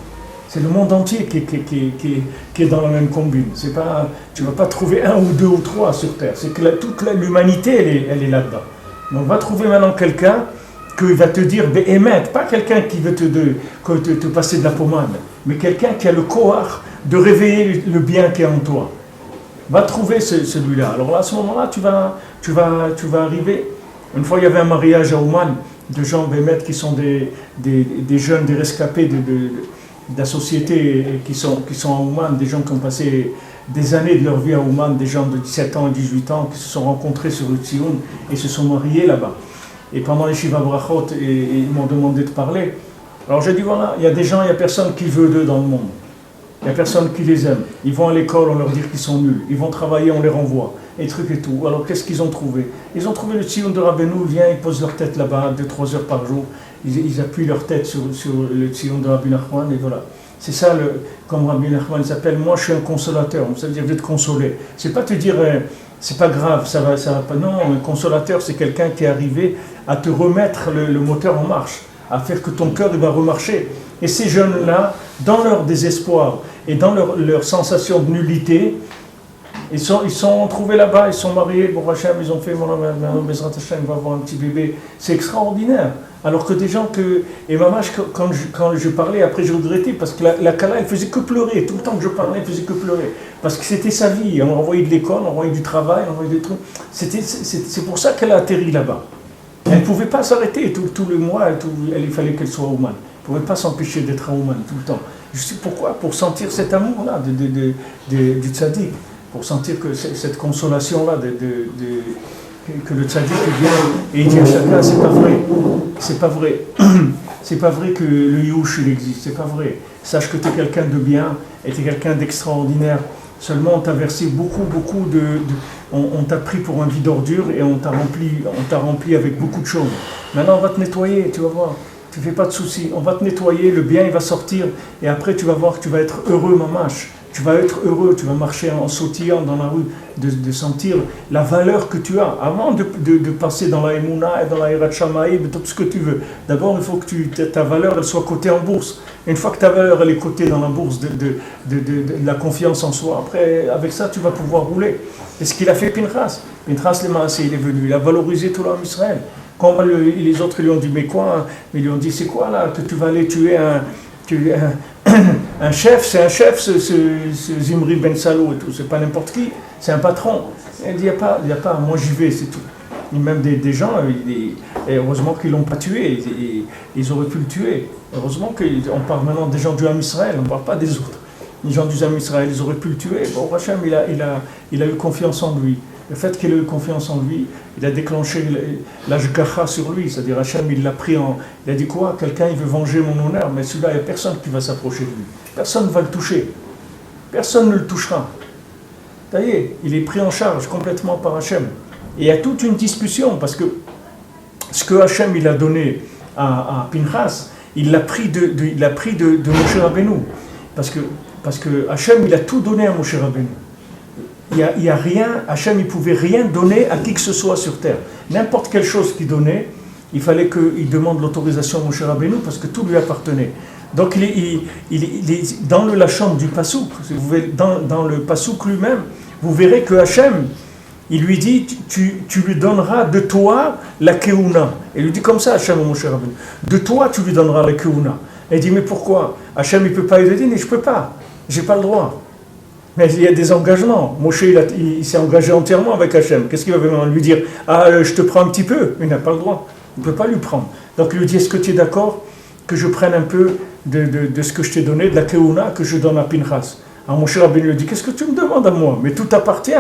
S1: C'est le monde entier qui est dans la même combine. C'est pas, tu ne vas pas trouver un ou deux ou trois sur Terre. C'est que toute l'humanité, elle est là-dedans. Donc, va trouver maintenant quelqu'un qui va te dire, émettre, pas quelqu'un qui veut te passer de la pommade, mais quelqu'un qui a le courage de réveiller le bien qui est en toi. Va trouver celui-là. Alors là, à ce moment-là, tu vas arriver. Une fois, il y avait un mariage à Ouman de gens bémet qui sont des jeunes, des rescapés de la société qui sont à Ouman, des gens qui ont passé des années de leur vie à Ouman, des gens de 17 ans et 18 ans qui se sont rencontrés sur le Tzion et se sont mariés là-bas. Et pendant les Shiva Brachot, ils m'ont demandé de parler. Alors j'ai dit voilà, il y a des gens, il n'y a personne qui veut d'eux dans le monde. Il n'y a personne qui les aime. Ils vont à l'école, on leur dit qu'ils sont nuls. Ils vont travailler, on les renvoie. Et trucs et tout. Alors qu'est-ce qu'ils ont trouvé? Ils ont trouvé le Tzion de Rabbeinu, vient, ils posent leur tête là-bas, 2-3 heures par jour. Ils appuient leur tête sur le Tzion de Rabbi Nachman, et voilà. C'est ça, comme Rabbi Nachman s'appelle, moi je suis un consolateur. Ça veut dire de te consoler. C'est pas te dire, c'est pas grave, ça va pas. Non, un consolateur, c'est quelqu'un qui est arrivé à te remettre le moteur en marche, à faire que ton cœur il va remarcher. Et ces jeunes-là, dans leur désespoir et dans leur sensation de nullité, ils sont trouvés là-bas, ils sont mariés, bon Hachem, ils ont fait, maintenant Bezrat Hachem va avoir un petit bébé. C'est extraordinaire. Alors que des gens et maman, quand je parlais, après je regrettais, parce que la Kala, elle faisait que pleurer. Tout le temps que je parlais, elle faisait que pleurer. Parce que c'était sa vie. On envoyait de l'école, on envoyait du travail, on envoyait des trucs. C'est pour ça qu'elle a atterri là-bas. Elle ne pouvait pas s'arrêter tout le mois, il fallait qu'elle soit Ouman. Elle ne pouvait pas s'empêcher d'être à Ouman tout le temps. Je sais pourquoi? Pour sentir cet amour-là du tzaddik, pour sentir que cette consolation-là, que le tzaddik vient et il dit à chacun, c'est pas vrai. C'est pas vrai. C'est pas vrai que le Youch il existe, c'est pas vrai. Sache que tu es quelqu'un de bien et tu es quelqu'un d'extraordinaire. Seulement on t'a versé beaucoup on t'a pris pour un vide d'ordure et on t'a rempli avec beaucoup de choses. Maintenant on va te nettoyer, tu vas voir. Tu fais pas de soucis, on va te nettoyer, le bien il va sortir et après tu vas voir que tu vas être heureux mamache. Tu vas être heureux, tu vas marcher en sautillant dans la rue, de sentir la valeur que tu as. Avant de passer dans la Emouna et dans la Hirat Shamaï, tout ce que tu veux. D'abord, il faut que ta valeur elle soit cotée en bourse. Une fois que ta valeur elle est cotée dans la bourse de la confiance en soi, après, avec ça, tu vas pouvoir rouler. Et ce qu'il a fait Pinchas. Pinchas, le Maasé, il est venu, il a valorisé tout l'homme Israël. Quand les autres lui ont dit, mais quoi? Ils lui ont dit, c'est quoi là, que tu vas aller tuer un chef, c'est un chef, ce Zimri Ben Salo et tout, c'est pas n'importe qui, c'est un patron. Il dit, il n'y a pas, moi j'y vais, c'est tout. Et même des gens, et heureusement qu'ils ne l'ont pas tué, ils auraient pu le tuer. Heureusement qu'on parle maintenant des gens du Ham Israël, on ne parle pas des autres. Les gens du Ham Israël, ils auraient pu le tuer. Bon, Hachem, il a eu confiance en lui. Le fait qu'il ait eu confiance en lui, il a déclenché l'ashgacha sur lui, c'est-à-dire Hachem, il a dit quoi? Quelqu'un, il veut venger mon honneur, mais celui-là, il n'y a personne qui va s'approcher de lui. Personne ne va le toucher. Personne ne le touchera. Ça y est, il est pris en charge complètement par Hachem. Et il y a toute une discussion, parce que ce que Hachem, il a donné à Pinchas, il l'a pris de Moshe Rabbeinu. Parce que Hachem, il a tout donné à Moshe Rabbeinu. Il y a rien, Hachem il pouvait rien donner à qui que ce soit sur terre. N'importe quelle chose qu'il donnait, il fallait qu'il demande l'autorisation à Moshe Rabbeinu parce que tout lui appartenait. Donc il est dans le lachon du Passouk, dans le Passouk lui-même, vous verrez que Hachem, il lui dit, tu lui donneras de toi la Keuna. Il lui dit comme ça Hachem à Moshe Rabbeinu, de toi tu lui donneras la Keuna. Et il dit mais pourquoi? Hachem il ne peut pas lui dire, mais je ne peux pas, je n'ai pas le droit. Mais il y a des engagements. Moshe, il s'est engagé entièrement avec Hachem. Qu'est-ce qu'il va vraiment lui dire? Ah, je te prends un petit peu. Il n'a pas le droit. Il ne peut pas lui prendre. Donc il lui dit, est-ce que tu es d'accord que je prenne un peu de ce que je t'ai donné, de la Keuna que je donne à Pinchas? Alors Moshe Rabbeinu lui dit, qu'est-ce que tu me demandes à moi? Mais tout t'appartient.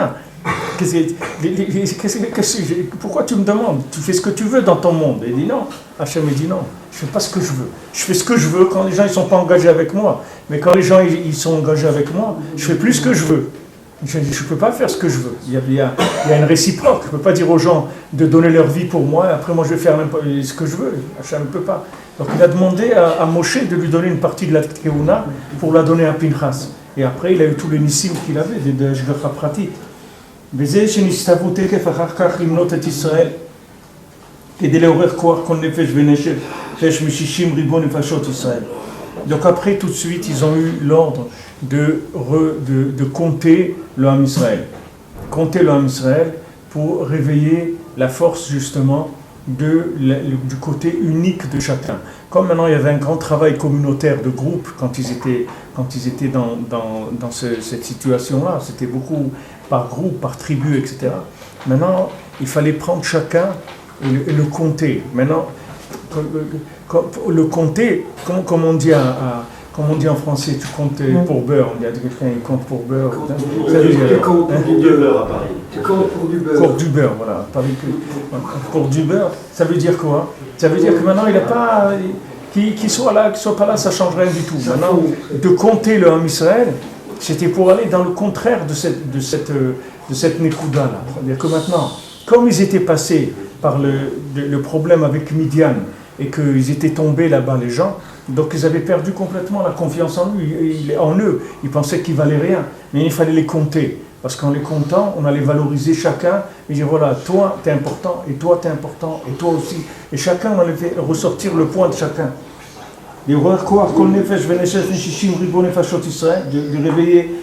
S1: Pourquoi tu me demandes? Tu fais ce que tu veux dans ton monde. Et il dit non. Hachem dit non. Je fais pas ce que je veux. Je fais ce que je veux quand les gens ne sont pas engagés avec moi. Mais quand les gens ils sont engagés avec moi, je fais plus ce que je veux. Je ne peux pas faire ce que je veux. Il y a une réciproque. Je ne peux pas dire aux gens de donner leur vie pour moi et après moi je vais faire ce que je veux. Hachem ne peut pas. Donc il a demandé à Moshe de lui donner une partie de la Keuna pour la donner à Pinchas. Et après il a eu tous les nissim qu'il avait, de Shgacha Pratit. וזה שנסתוו תקף אחר כך למנות את ישראל כדי לעורר כוח כל נפש ונשף שיש מ-60 ריבון נפשות ישראל. Donc après tout de suite ils ont eu l'ordre de compter le Ham Israël. Compter le Ham Israël pour réveiller la force justement du côté unique de chacun. Comme maintenant il y avait un grand travail communautaire de groupe quand ils étaient dans cette situation-là, c'était beaucoup par groupe, par tribu, etc. Maintenant, il fallait prendre chacun et le compter. Maintenant, le compter, comme on dit comme on dit en français, tu comptes pour beurre, on dit à quelqu'un, il compte pour beurre.
S2: Tu comptes pour du beurre à Paris.
S4: Tu comptes pour du beurre.
S1: Pour du beurre, voilà. À Paris, pour du beurre, ça veut dire quoi? Ça veut dire que maintenant, il n'a pas... Qu'il soit là, qu'il soit pas là, ça ne change rien du tout. Maintenant, de compter le Ham Israël, c'était pour aller dans le contraire de cette Nekuda-là. C'est-à-dire que maintenant, comme ils étaient passés par le problème avec Midian et qu'ils étaient tombés là-bas, les gens, donc ils avaient perdu complètement la confiance en eux. Ils pensaient qu'ils valaient rien, mais il fallait les compter. Parce qu'en les comptant, on allait valoriser chacun et dire voilà, toi t'es important, et toi t'es important, et toi aussi. Et chacun, on allait faire ressortir le point de chacun. De réveiller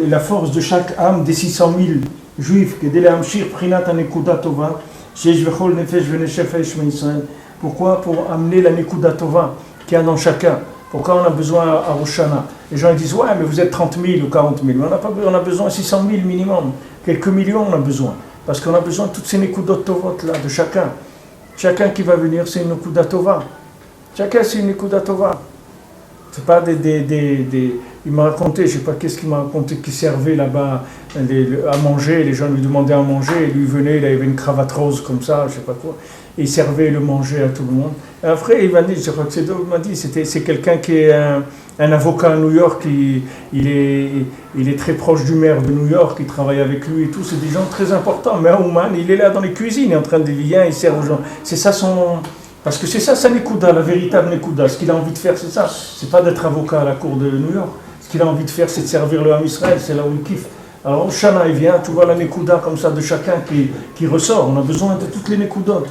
S1: la force de chaque âme des 600 000 juifs, pourquoi? Pour amener la Nekuda Tova qu'il y a dans chacun. Pourquoi on a besoin à Rosh Hashanah? Les gens disent ouais, mais vous êtes 30 000 ou 40 000. Mais on a besoin de 600 000 minimum. Quelques millions on a besoin. Parce qu'on a besoin de toutes ces Nekudot Tovot là, de chacun. Chacun qui va venir, c'est une Nekuda Tova. Chacun, c'est une Nekuda Tova. C'est pas il m'a raconté, je sais pas qu'est-ce qu'il m'a raconté, qu'il servait là-bas à manger, les gens lui demandaient à manger, et lui venait, il avait une cravate rose comme ça, je sais pas quoi, et il servait le manger à tout le monde. Et après, il m'a dit, je crois que c'est c'est quelqu'un qui est un avocat à New York, il est très proche du maire de New York, il travaille avec lui et tout, c'est des gens très importants, mais Ouman, il est là dans les cuisines, il est en train de vient, il sert aux gens. C'est ça parce que c'est ça sa Nekuda, la véritable Nekuda. Ce qu'il a envie de faire, c'est ça. C'est pas d'être avocat à la cour de New York. Ce qu'il a envie de faire, c'est de servir le Ham Israël, c'est là où il kiffe. Alors, au Shana, il vient, tu vois la Nekuda comme ça de chacun qui ressort. On a besoin de toutes les Nekudot.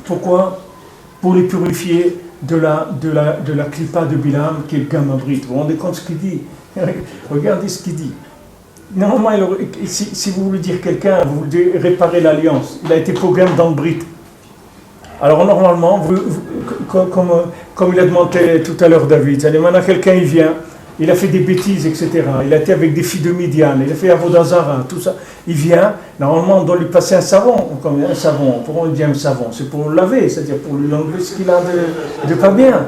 S1: Pourquoi? Pour les purifier de la Klippa de Bilam, qui est le Gamabrit. Vous vous rendez compte ce qu'il dit? Regardez ce qu'il dit. Normalement, si vous voulez dire quelqu'un, vous voulez réparer l'alliance. Il a été pogam dans le Brit. Alors normalement, comme il a demandé tout à l'heure David, maintenant quelqu'un il vient, il a fait des bêtises, etc. Il a été avec des filles de Midian, il a fait Avodazara, tout ça. Il vient, normalement on doit lui passer un savon. Pourquoi on dit un savon? C'est pour le laver, c'est-à-dire pour lui enlever ce qu'il a de pas bien.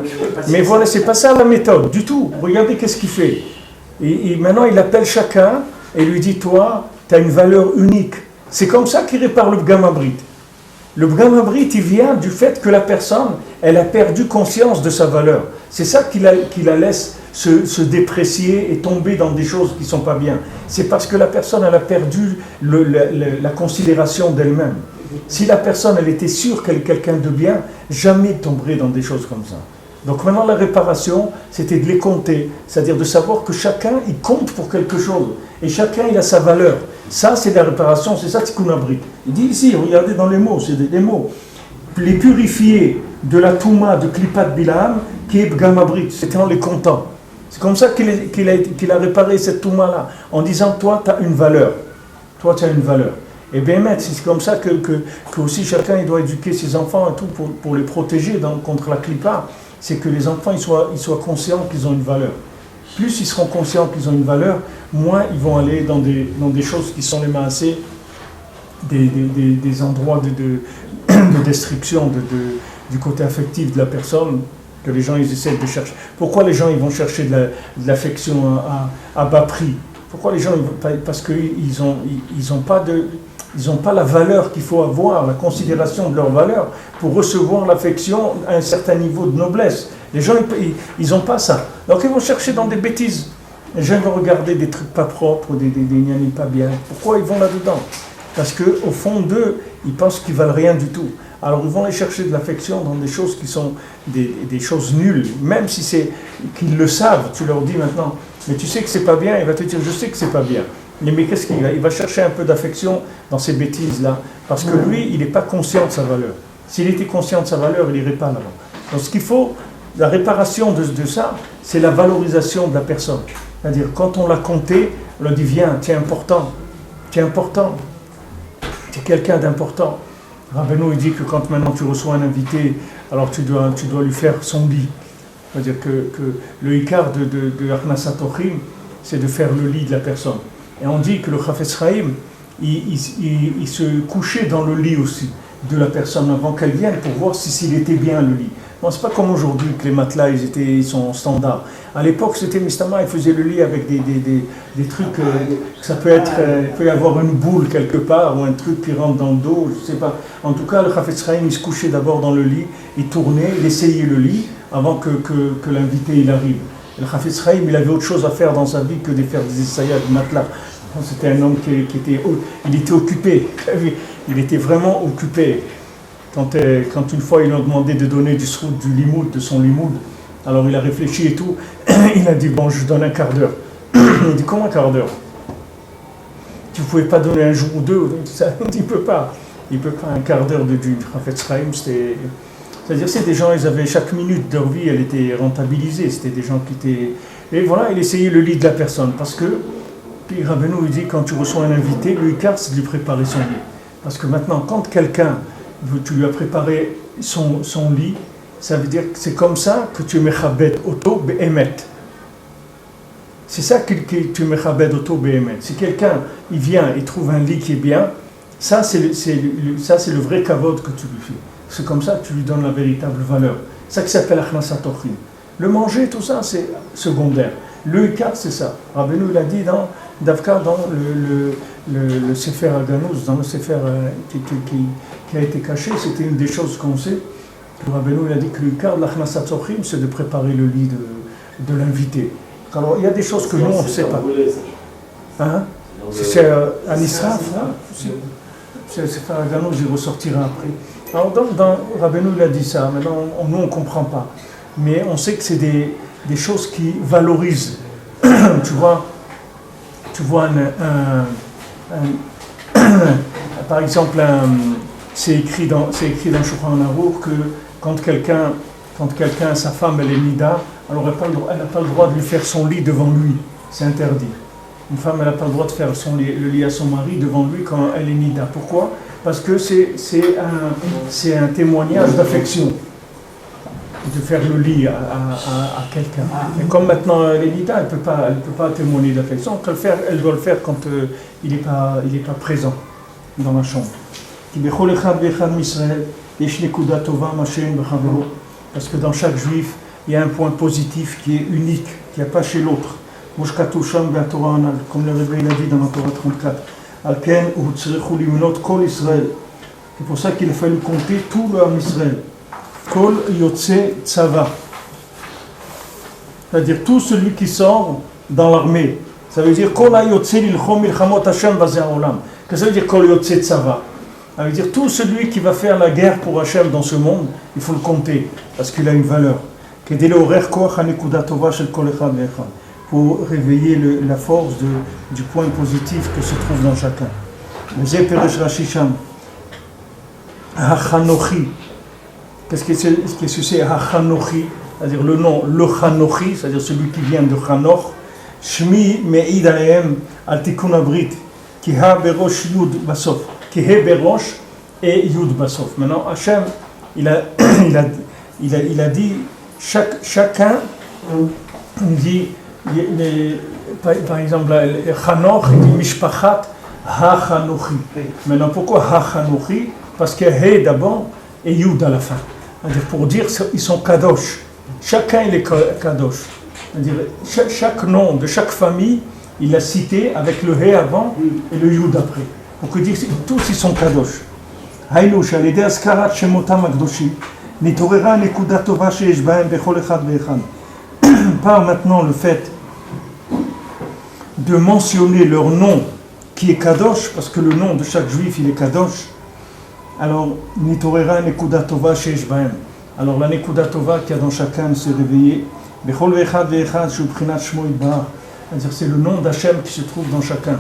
S1: Mais voilà, c'est pas ça la méthode, du tout. Regardez qu'est-ce qu'il fait. Et maintenant il appelle chacun et lui dit, toi, tu as une valeur unique. C'est comme ça qu'il répare le Gamabrit. Le Gamabrit, il vient du fait que la personne, elle a perdu conscience de sa valeur. C'est ça qui la laisse se déprécier et tomber dans des choses qui ne sont pas bien. C'est parce que la personne, elle a perdu la considération d'elle-même. Si la personne, elle était sûre qu'elle est quelqu'un de bien, jamais elle tomberait dans des choses comme ça. Donc maintenant, la réparation, c'était de les compter. C'est-à-dire de savoir que chacun, il compte pour quelque chose. Et chacun, il a sa valeur. Ça, c'est la réparation, c'est ça Tikkun Abrit. Il dit ici, regardez dans les mots, c'est des mots. Les purifier de la Touma de Klippat Bilam, qui est Gamabrit, c'était en les comptant. C'est comme ça qu'il a réparé cette Touma-là, en disant, toi, tu as une valeur. Toi, tu as une valeur. Et bien, c'est comme ça que aussi chacun il doit éduquer ses enfants et tout pour les protéger contre la Klippa. c'est que les enfants ils soient conscients qu'ils ont une valeur. Plus ils seront conscients qu'ils ont une valeur, moins ils vont aller dans des choses qui sont les maasés, des endroits de destruction du côté affectif de la personne, que les gens ils essaient de chercher. Pourquoi les gens ils vont chercher de l'affection à bas prix? Pourquoi les gens parce qu'ils n'ont pas la valeur qu'il faut avoir, la considération de leur valeur pour recevoir l'affection à un certain niveau de noblesse. Les gens ils n'ont pas ça. Donc ils vont chercher dans des bêtises. Les gens vont regarder des trucs pas propres, des gnanis pas bien. Pourquoi ils vont là-dedans? Parce qu'au fond d'eux, ils pensent qu'ils valent rien du tout. Alors ils vont aller chercher de l'affection dans des choses qui sont des choses nulles, même si c'est qu'ils le savent. Tu leur dis maintenant, mais tu sais que c'est pas bien, il va te dire je sais que c'est pas bien. Mais qu'est-ce qu'il va? Il va chercher un peu d'affection dans ces bêtises-là, parce que lui, il n'est pas conscient de sa valeur. S'il était conscient de sa valeur, il n'irait pas là-bas. Donc ce qu'il faut, la réparation de ça, c'est la valorisation de la personne. C'est-à-dire quand on l'a compté, on lui dit viens, tu es important, tu es important, tu es quelqu'un d'important. Rabbeinu il dit que quand maintenant tu reçois un invité, alors tu dois lui faire son lit. C'est-à-dire que le ikar de Achnasat Ochim, c'est de faire le lit de la personne. Et on dit que le Chafetz Chaim, il se couchait dans le lit aussi de la personne avant qu'elle vienne pour voir s'il était bien le lit. Bon, c'est pas comme aujourd'hui que les matelas ils sont standards. À l'époque c'était Mistama, il faisait le lit avec des trucs, ça peut être, il peut y avoir une boule quelque part ou un truc qui rentre dans le dos, je sais pas. En tout cas le Chafetz Chaim il se couchait d'abord dans le lit, il tournait, il essayait le lit avant que l'invité il arrive. Le Chafetz Chaim il avait autre chose à faire dans sa vie que de faire des essayas de matelas. C'était un homme qui était occupé, il était vraiment occupé. Quand une fois ils lui ont demandé de donner du limoud, de son limoud, alors il a réfléchi et tout, il a dit bon je donne un quart d'heure. Il dit comment un quart d'heure? Tu ne pouvais pas donner un jour ou deux? Il ne peut pas un quart d'heure du Chafetz Chaim, c'est-à-dire c'est des gens, ils avaient chaque minute de leur vie, elle était rentabilisée, c'était des gens qui étaient... Et voilà, il essayait le lit de la personne, parce que, puis Rabbeinu il dit quand tu reçois un invité, le ikar c'est de lui préparer son lit. Parce que maintenant, quand quelqu'un, tu lui as préparé son lit, ça veut dire que c'est comme ça que tu mechabed oto be'emet. C'est ça que tu mechabed oto be'emet. Si quelqu'un, il vient et trouve un lit qui est bien, ça c'est le vrai kavod que tu lui fais. C'est comme ça que tu lui donnes la véritable valeur. C'est ça qui s'appelle Achnasat Ochim. Le manger, tout ça, c'est secondaire. Le ikar, c'est ça. Rabbeinu il a dit dans le Sefer Aganouz, dans le Sefer qui a été caché, c'était une des choses qu'on sait. Rabbeinu il a dit que le ikar de l'Achnasat Ochim, c'est de préparer le lit de l'invité. Alors il y a des choses que nous on ne sait pas. Hein? C'est un Israf, c'est Sefer Aganouz, il ressortira après. Alors dans Rabbeinu il a dit ça, maintenant nous on ne comprend pas. Mais on sait que c'est des choses qui valorisent. Tu vois par exemple, c'est écrit dans Shulchan Aruch que quand quelqu'un, sa femme, elle est nida, alors elle n'a pas le droit de lui faire son lit devant lui. C'est interdit. Une femme, elle n'a pas le droit de faire le lit à son mari devant lui quand elle est nida. Pourquoi? Parce que c'est un témoignage d'affection de faire le lit à quelqu'un. Et comme maintenant elle est nida, elle peut pas témoigner d'affection. Elle doit le faire quand il est pas présent dans la chambre. Parce que dans chaque juif, il y a un point positif qui est unique, qu'il n'y a pas chez l'autre. Comme le Rebbe l'a dit dans la Torah 34. C'est pour ça qu'il a fallu compter tout le Ham Israël. Kol Yotze Tzava. C'est-à-dire tout celui qui sort dans l'armée. Ça veut dire Kol Yotze Lilchom Milchamot Hashem Bazeh Olam. Qu'est-ce que ça veut dire Kol Yotze Tzava? Ça veut dire tout celui qui va faire la guerre pour Hashem dans ce monde, il faut le compter, parce qu'il a une valeur. Pour réveiller la force du point positif que se trouve dans chacun. Hachanochi. Qu'est-ce que c'est Hachanochi? C'est-à-dire le nom, le Chanochi, c'est-à-dire celui qui vient de Chanoch. Shmi me'id alehem al tikun abrit, ki ha berosh yud basof. Qui est Berosh et Yud Basof. Maintenant, Hachem, il a dit chacun dit, par exemple, Chanoch, il dit Mishpachat Ha-Chanochi. Maintenant, pourquoi Ha-Chanochi? Parce qu'il y a He d'abord et Yud à la fin. C'est-à-dire pour dire qu'ils sont Kadosh. Chacun il est Kadosh. C'est-à-dire chaque nom de chaque famille, il l'a cité avec le He avant et le Yud après. Pour que dire tous ils sont Kadosh. Haïnou, Shalidé Askarat Shemotam Akdoshim, Nitorera Nekuda Tova Sheish Bahem Bechol Echad Ve'echad. Par maintenant le fait de mentionner leur nom qui est Kadosh, parce que le nom de chaque juif il est Kadosh. Alors, Nitorera Nekuda Tova Sheish Bahem. Alors la Nekuda Tova qu'il y a dans chacun s'est réveillée. Bechol Echad Ve'echad Shubchinat Shmo Yitbarach. C'est-à-dire c'est le nom d'Hachem qui se trouve dans chacun.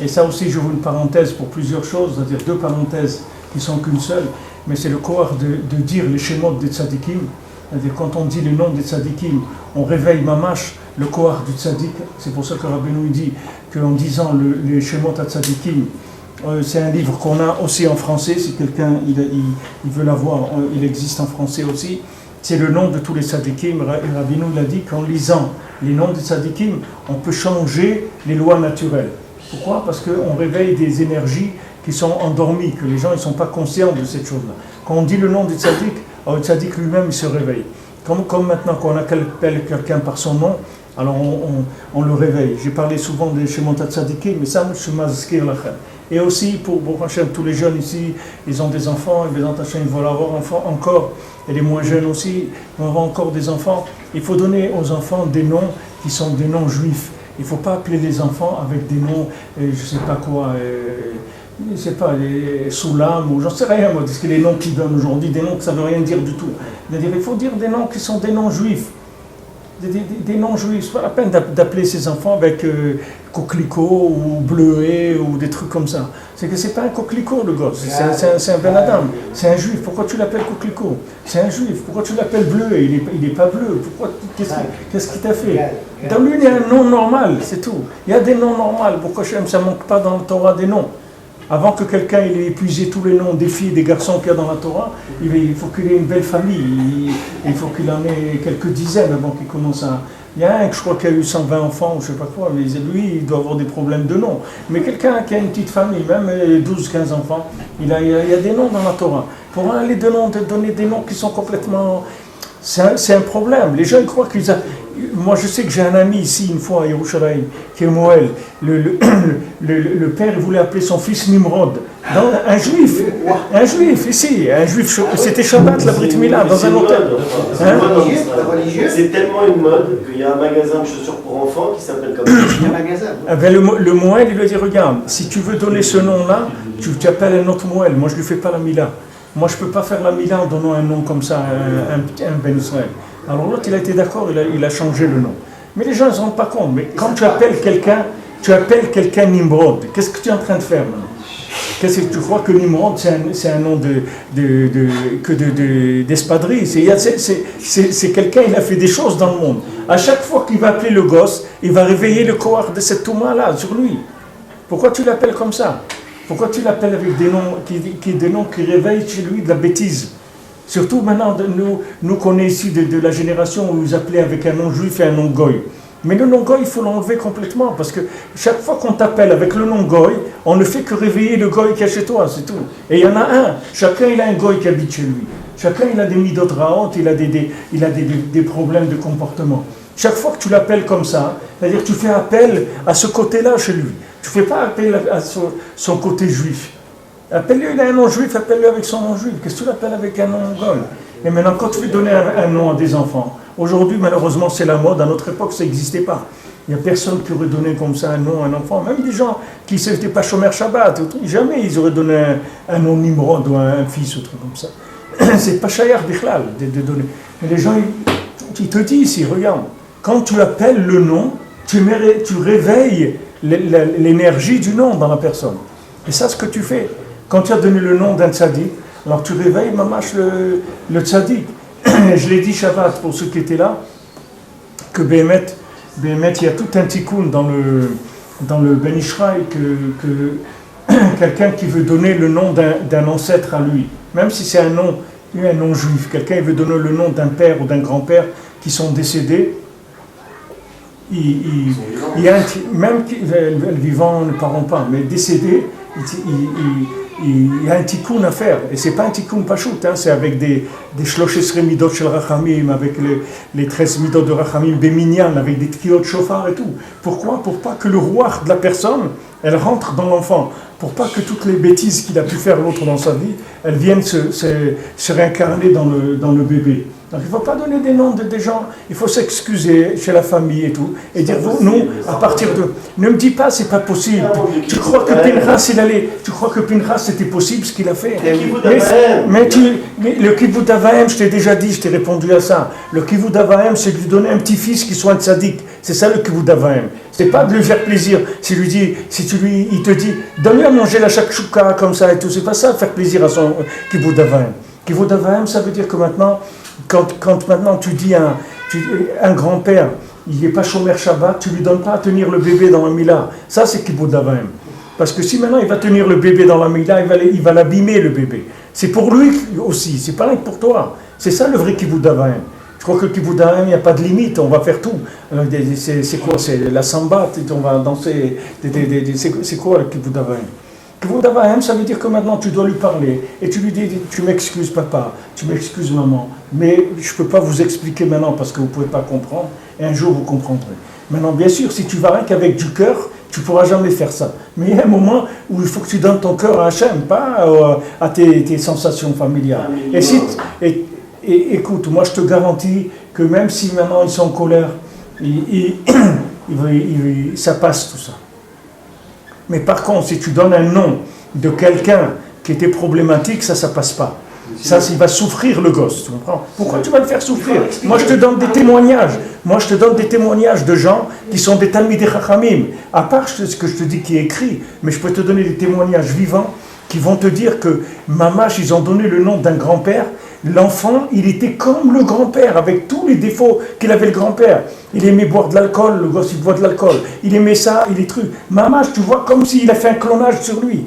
S1: Et ça aussi, j'ouvre une parenthèse pour plusieurs choses, c'est-à-dire deux parenthèses qui sont qu'une seule, mais c'est le corps de dire les Shemot des tzadikim. C'est-à-dire quand on dit le nom des tzadikim, on réveille mamash le corps du tzadik. C'est pour ça que Rabbeinu dit qu'en disant les Shemot à tzadikim, c'est un livre qu'on a aussi en français, si quelqu'un il veut l'avoir, il existe en français aussi. C'est le nom de tous les tzadikim. Rabbeinu l'a dit qu'en lisant les noms des tzadikim, on peut changer les lois naturelles. Pourquoi? Parce qu'on réveille des énergies qui sont endormies, que les gens ne sont pas conscients de cette chose-là. Quand on dit le nom du tzaddik, alors le tzaddik lui-même il se réveille. Comme maintenant qu'on appelle quelqu'un par son nom, alors on le réveille. J'ai parlé souvent des Shemot tzaddikim, mais ça, je suis mazkir lachem. Et aussi pour Hachem, tous les jeunes ici, ils ont des enfants, et les Hachem, ils veulent avoir encore, et les moins jeunes aussi, ils vont avoir encore des enfants. Il faut donner aux enfants des noms qui sont des noms juifs. Il ne faut pas appeler les enfants avec des noms, je ne sais pas quoi, je ne sais pas, les Soulam, ou j'en sais rien, moi, parce que les noms qu'ils donnent aujourd'hui, des noms que ça ne veut rien dire du tout. C'est-à-dire, il faut dire des noms qui sont des noms juifs. Des noms juifs, c'est pas la peine d'appeler ses enfants avec coquelicot ou bleuet ou des trucs comme ça. C'est que c'est pas un coquelicot le gosse, c'est un Ben Adam, c'est un juif. Pourquoi tu l'appelles coquelicot? C'est un juif. Pourquoi tu l'appelles bleuet? Il est pas bleu. Pourquoi? Qu'est-ce qu'il t'a fait? Dans lui il y a un nom normal, c'est tout. Il y a des noms normaux. Pourquoi ça manque pas dans le Torah des noms? Avant que quelqu'un ait épuisé tous les noms des filles et des garçons qu'il y a dans la Torah, il faut qu'il ait une belle famille, il faut qu'il en ait quelques dizaines avant qu'il commence à... Il y a un que je crois qui a eu 120 enfants ou je ne sais pas quoi, mais lui il doit avoir des problèmes de noms. Mais quelqu'un qui a une petite famille, même 12-15 enfants, il y a des noms dans la Torah. Pour aller donner des noms qui sont complètement... C'est un problème. Les gens ils croient qu'ils... Moi, je sais que j'ai un ami ici, une fois à Yerushalayim, qui est Moël. Le père voulait appeler son fils Nimrod. Un juif, ici. Un juif, c'était Shabbat, la Brit Mila, dans un hôtel.
S2: C'est tellement une mode qu'il y a un magasin de chaussures pour enfants qui s'appelle comme ça.
S1: Le Moël, il lui a dit, regarde, si tu veux donner ce nom-là, tu appelles un autre Moël. Moi, je ne lui fais pas la Mila. Moi, je ne peux pas faire la Mila en donnant un nom comme ça, un Ben Israël. Alors l'autre, il a été d'accord, il a changé le nom. Mais les gens ne se rendent pas compte. Mais quand tu appelles quelqu'un Nimrod, qu'est-ce que tu es en train de faire maintenant? Qu'est-ce que tu crois que Nimrod, c'est un nom d'espadrille? C'est quelqu'un, il a fait des choses dans le monde. À chaque fois qu'il va appeler le gosse, il va réveiller le corps de cette Touma-là sur lui. Pourquoi tu l'appelles comme ça? Pourquoi tu l'appelles avec des noms qui réveillent chez lui de la bêtise? Surtout maintenant, nous qu'on est ici de la génération où ils appelaient avec un nom juif et un nom goy. Mais le nom goy, il faut l'enlever complètement, parce que chaque fois qu'on t'appelle avec le nom goy, on ne fait que réveiller le goy qui est chez toi, c'est tout. Et il y en a un, chacun il a un goy qui habite chez lui. Chacun il a des midot raot, il a des problèmes de comportement. Chaque fois que tu l'appelles comme ça, c'est-à-dire que tu fais appel à ce côté-là chez lui. Tu ne fais pas appel à son côté juif. Appelle-le, il a un nom juif, appelle-le avec son nom juif. Qu'est-ce que tu l'appelles avec un nom goy? Et maintenant, quand tu veux donner un nom à des enfants, aujourd'hui, malheureusement, c'est la mode. À notre époque, ça n'existait pas. Il n'y a personne qui aurait donné comme ça un nom à un enfant. Même des gens qui n'étaient pas Shomer Shabbat, jamais ils auraient donné un nom Nimrod ou un fils ou un truc comme ça. C'est pas Shayar Bichlal de donner. Mais les gens, ils te disent ici, regarde, quand tu appelles le nom, tu réveilles l'énergie du nom dans la personne. Et ça, ce que tu fais. Quand tu as donné le nom d'un tzaddik, alors tu réveilles mamash le tzaddik. Je l'ai dit Shabbat pour ceux qui étaient là, que Béhémet, il y a tout un tikkun dans le Ben Ishraï que quelqu'un qui veut donner le nom d'un ancêtre à lui, même si c'est un nom Il y a un non-juif, quelqu'un veut donner le nom d'un père ou d'un grand-père qui sont décédés. Il y a même vivant, ne parlons pas, mais décédé, il y a un tikkun à faire. Et c'est pas un tikkun pachout, hein, c'est avec des shloshesre midot shel rachamim, avec les 13 midot de rachamim béminyan, avec des tkilot shofar et tout. Pourquoi? Pour pas que le roi de la personne, elle rentre dans l'enfant. Pour pas que toutes les bêtises qu'il a pu faire l'autre dans sa vie, elles viennent se réincarner dans le bébé. Donc il ne faut pas donner des noms des gens, il faut s'excuser chez la famille et tout, et dire, nous, à partir de... Ne me dis pas, c'est pas possible. Tu crois que Pinchas, c'était possible ce qu'il a fait? Mais le Kivud Avaim, je t'ai déjà dit, je t'ai répondu à ça. Le Kivud Avaim, c'est de lui donner un petit-fils qui soit un tzaddik. C'est ça le Kivud Avaim. C'est pas de lui faire plaisir. Il te dit, donne-lui à manger la shakshuka comme ça et tout. C'est pas ça, faire plaisir à son Kivud Avaim. Kivud Avaim, ça veut dire que maintenant, quand maintenant tu dis un grand-père, il n'est pas chômeur Shabbat, tu ne lui donnes pas à tenir le bébé dans la mila. Ça, c'est Kibbout Avaim. Parce que si maintenant il va tenir le bébé dans la mila, il va l'abîmer, le bébé. C'est pour lui aussi, c'est pas rien que pour toi. C'est ça le vrai Kibbout Avaim. Je crois que le Kibbout Avaim, il n'y a pas de limite, on va faire tout. C'est quoi? C'est la samba, on va danser. C'est quoi le Kibbout Avaim? Kibbout Avaim, ça veut dire que maintenant tu dois lui parler et tu lui dis, tu m'excuses papa, tu m'excuses maman, mais je ne peux pas vous expliquer maintenant parce que vous ne pouvez pas comprendre et un jour vous comprendrez. Maintenant, bien sûr, si tu vas rien qu'avec du cœur, tu ne pourras jamais faire ça. Mais il y a un moment où il faut que tu donnes ton cœur à Hachem, pas à tes sensations familiales. Et écoute, moi je te garantis que même si maintenant ils sont en colère, ça passe tout ça. Mais par contre, si tu donnes un nom de quelqu'un qui était problématique, ça passe pas. Ça, il va souffrir le gosse, tu comprends? Pourquoi tu vas le faire souffrir? Moi, je te donne des témoignages. Moi, je te donne des témoignages de gens qui sont des Talmidei Chachamim. À part ce que je te dis qui est écrit, mais je peux te donner des témoignages vivants qui vont te dire que Mamash, ils ont donné le nom d'un grand-père. L'enfant, il était comme le grand-père, avec tous les défauts qu'il avait le grand-père. Il aimait boire de l'alcool, le gosse il boit de l'alcool. Il aimait ça, il est truc. Mamash, tu vois, comme s'il a fait un clonage sur lui.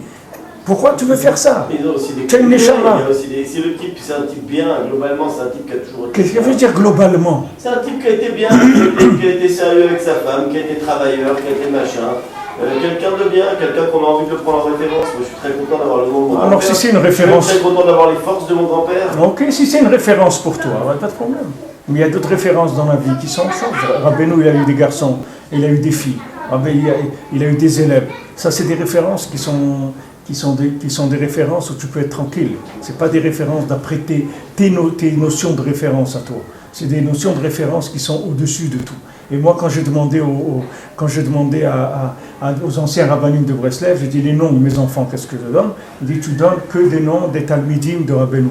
S1: Pourquoi tu veux faire ça?
S2: Il y a aussi des
S1: tu as une neshama.
S2: Si le type, c'est un type bien, globalement, c'est un type qui a toujours été.
S1: Qu'est-ce que ça veut dire globalement?
S2: C'est un type qui a été bien, qui a été sérieux avec sa femme, qui a été travailleur, qui a été machin. Quelqu'un de bien, quelqu'un qu'on a envie de le prendre en référence. Moi, je suis très content d'avoir le nom de mon grand-père.
S1: Alors, si c'est une référence.
S2: Je suis très content d'avoir les forces de mon grand-père.
S1: Ok, si c'est une référence pour toi, pas de problème. Mais il y a d'autres références dans la vie qui sont choses. Rabbeinu, il a eu des garçons, il a eu des filles. Il a eu des élèves. Ça, c'est des références qui sont des références où tu peux être tranquille. Ce n'est pas des références d'après tes notions de référence à toi. C'est des notions de référence qui sont au-dessus de tout. Et moi, quand j'ai demandé aux anciens rabbinim de Breslev, j'ai dit les noms de mes enfants, qu'est-ce que je donne? Il dit, tu donnes que des noms des talmidim de Rabbeinu.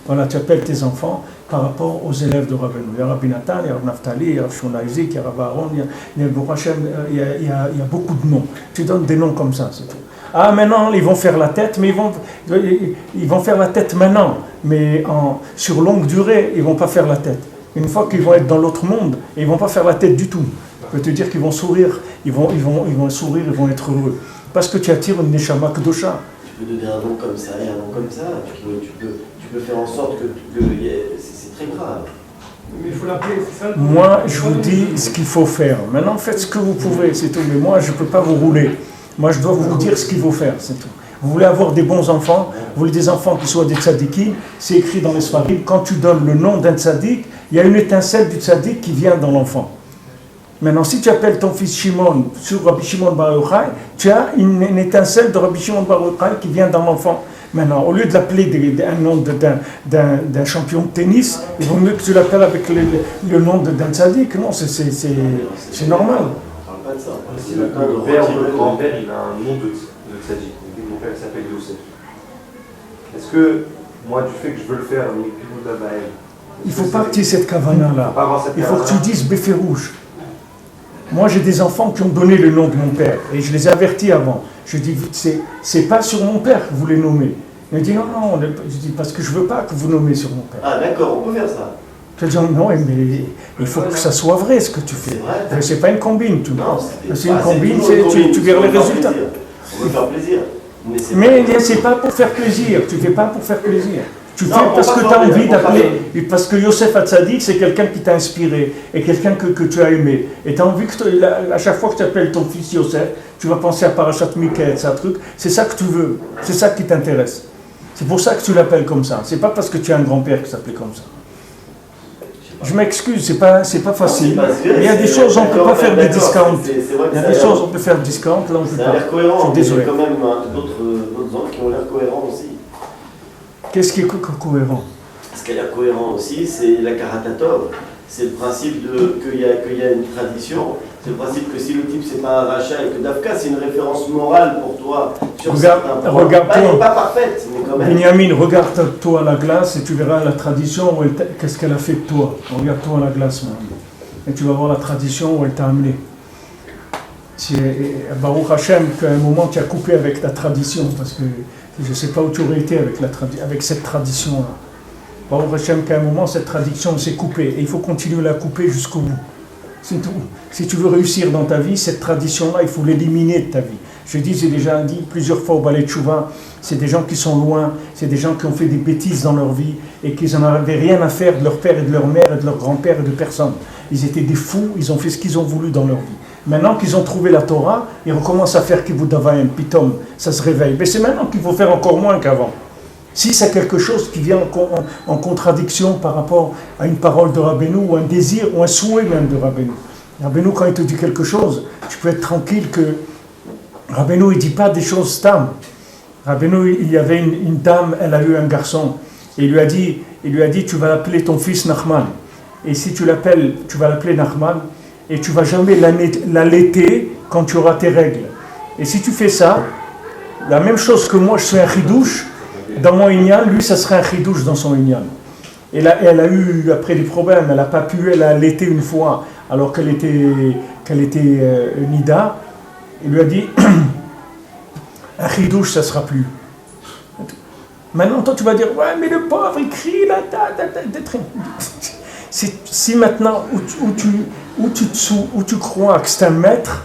S1: Voilà, tu appelles tes enfants par rapport aux élèves de Rabbeinu. Il y a Rabbi Nathan, il y a Rav Naftali, il y a Rav Shimon Isaac, il y a Rav Aaron, il y a beaucoup de noms. Tu donnes des noms comme ça, c'est tout. Ah, maintenant, ils vont faire la tête, mais ils vont faire la tête maintenant. Mais sur longue durée, ils ne vont pas faire la tête. Une fois qu'ils vont être dans l'autre monde, ils ne vont pas faire la tête du tout. Je peux te dire qu'ils vont sourire, ils vont sourire, ils vont être heureux. Parce que tu attires une neshama kedosha.
S2: Tu peux donner un nom comme ça et un nom comme ça. Tu peux faire en sorte que c'est très grave.
S3: Mais il faut l'appeler, c'est ça.
S1: Moi, je vous dis ce qu'il faut faire. Maintenant, faites ce que vous pouvez, c'est tout. Mais moi, je ne peux pas vous rouler. Moi, je dois vous dire ce qu'il faut faire, c'est tout. Vous voulez avoir des bons enfants, vous voulez des enfants qui soient des tzadikim, c'est écrit dans les Sfarim, quand tu donnes le nom d'un tzadik, il y a une étincelle du tzadik qui vient dans l'enfant. Maintenant, si tu appelles ton fils Shimon sur Rabbi Shimon Bar Yochai, tu as une étincelle de Rabbi Shimon Bar Yochai qui vient dans l'enfant. Maintenant, au lieu de l'appeler un nom d'un champion de tennis, il vaut mieux que tu l'appelles avec le nom d'un tzadik. Non, c'est normal.
S2: Pas de ça.
S5: Si le père ou le grand-père, il a un nom de tzaddik. Mon père s'appelle Youssef. Est-ce que moi, du fait que je veux le faire,
S1: il ne faut pas que tu aies cette kavana-là. Il faut que tu dises Béférouche. Moi, j'ai des enfants qui ont donné le nom de mon père et je les ai avertis avant. Je dis, c'est pas sur mon père que vous les nommez. Il me dit, non, je dis, parce que je ne veux pas que vous nommez sur mon père.
S2: Ah, d'accord, on peut faire ça.
S1: Je dis, non, mais il faut que ça soit vrai ce que tu fais. C'est pas une combine, tu vois. C'est une combine, tu verras les résultats.
S2: On veut faire plaisir.
S1: Mais c'est pas pour faire plaisir, tu ne fais pas pour faire plaisir. Tu
S2: Non,
S1: fais
S2: pour
S1: parce
S2: pas
S1: que tu as
S2: former,
S1: envie
S2: pour pas
S1: d'appeler,
S2: former.
S1: et parce que Yosef Hatzadik, c'est quelqu'un qui t'a inspiré, et quelqu'un que tu as aimé. Et tu as envie que, à chaque fois que tu appelles ton fils Yosef, tu vas penser à Parashat Mikhaël, c'est un truc, c'est ça que tu veux, c'est ça qui t'intéresse. C'est pour ça que tu l'appelles comme ça. C'est pas parce que tu as un grand-père qui s'appelait comme ça. Je m'excuse, c'est pas facile.
S2: Non, c'est pas
S1: Mais il y a des choses, on ne peut pas faire des
S2: d'accord,
S1: discounts.
S2: c'est vrai que
S1: Il y a
S2: ça
S1: des
S2: a
S1: choses,
S2: l'air-
S1: on peut faire discount, là on peut
S2: Ça a
S1: pas.
S2: l'air cohérent,
S1: Je suis
S2: mais il y
S1: désolé.
S2: a quand même d'autres gens qui ont l'air cohérents aussi.
S1: Qu'est-ce qui est cohérent?
S2: Ce qui a l'air cohérent aussi, c'est la karatatov. C'est le principe qu'il y a une tradition. C'est le principe que si le type c'est pas un rachat et que Dafka c'est une référence morale pour toi sur certains points.
S1: Regarde-toi.
S2: Elle n'est pas parfaite, mais quand même.
S1: Benjamin, regarde-toi à la glace et tu verras la tradition, qu'est-ce qu'elle a fait de toi. Regarde-toi à la glace, man. Et tu vas voir la tradition où elle t'a amené. Baruch Hashem, qu'à un moment tu as coupé avec ta tradition, parce que je ne sais pas où tu aurais été avec cette tradition-là. Baruch Hashem, qu'à un moment cette tradition s'est coupée, et il faut continuer à la couper jusqu'au bout. C'est tout. Si tu veux réussir dans ta vie, cette tradition-là, il faut l'éliminer de ta vie. Je dis, j'ai déjà dit plusieurs fois au Ballet de Chouva, c'est des gens qui sont loin, c'est des gens qui ont fait des bêtises dans leur vie et qui n'en avaient rien à faire de leur père et de leur mère et de leur grand-père et de personne. Ils étaient des fous, ils ont fait ce qu'ils ont voulu dans leur vie. Maintenant qu'ils ont trouvé la Torah, ils recommencent à faire Kibud Avayim, Pitom, ça se réveille. Mais c'est maintenant qu'il faut faire encore moins qu'avant. Si c'est quelque chose qui vient en contradiction par rapport à une parole de Rabbeinu ou un désir ou un souhait même de Rabbeinu. Rabbeinu, quand il te dit quelque chose, tu peux être tranquille que Rabbeinu, il ne dit pas des choses tam. Rabbeinu, il y avait une dame, elle a eu un garçon. Et il lui a dit, tu vas l'appeler ton fils Nachman. Et si tu l'appelles, tu vas l'appeler Nachman. Et tu ne vas jamais l'allaiter quand tu auras tes règles. Et si tu fais ça, la même chose que moi, je suis un chidouche, dans mon inyan, lui, ça serait un chidouche dans son inyan. Et là, elle a eu, après des problèmes, elle n'a pas pu, elle a allaité une fois, alors qu'elle était nida. Il lui a dit, un chidouche, ça ne sera plus. Maintenant, toi, tu vas dire, ouais, mais le pauvre, il crie, là, si maintenant, où tu crois que c'est un maître,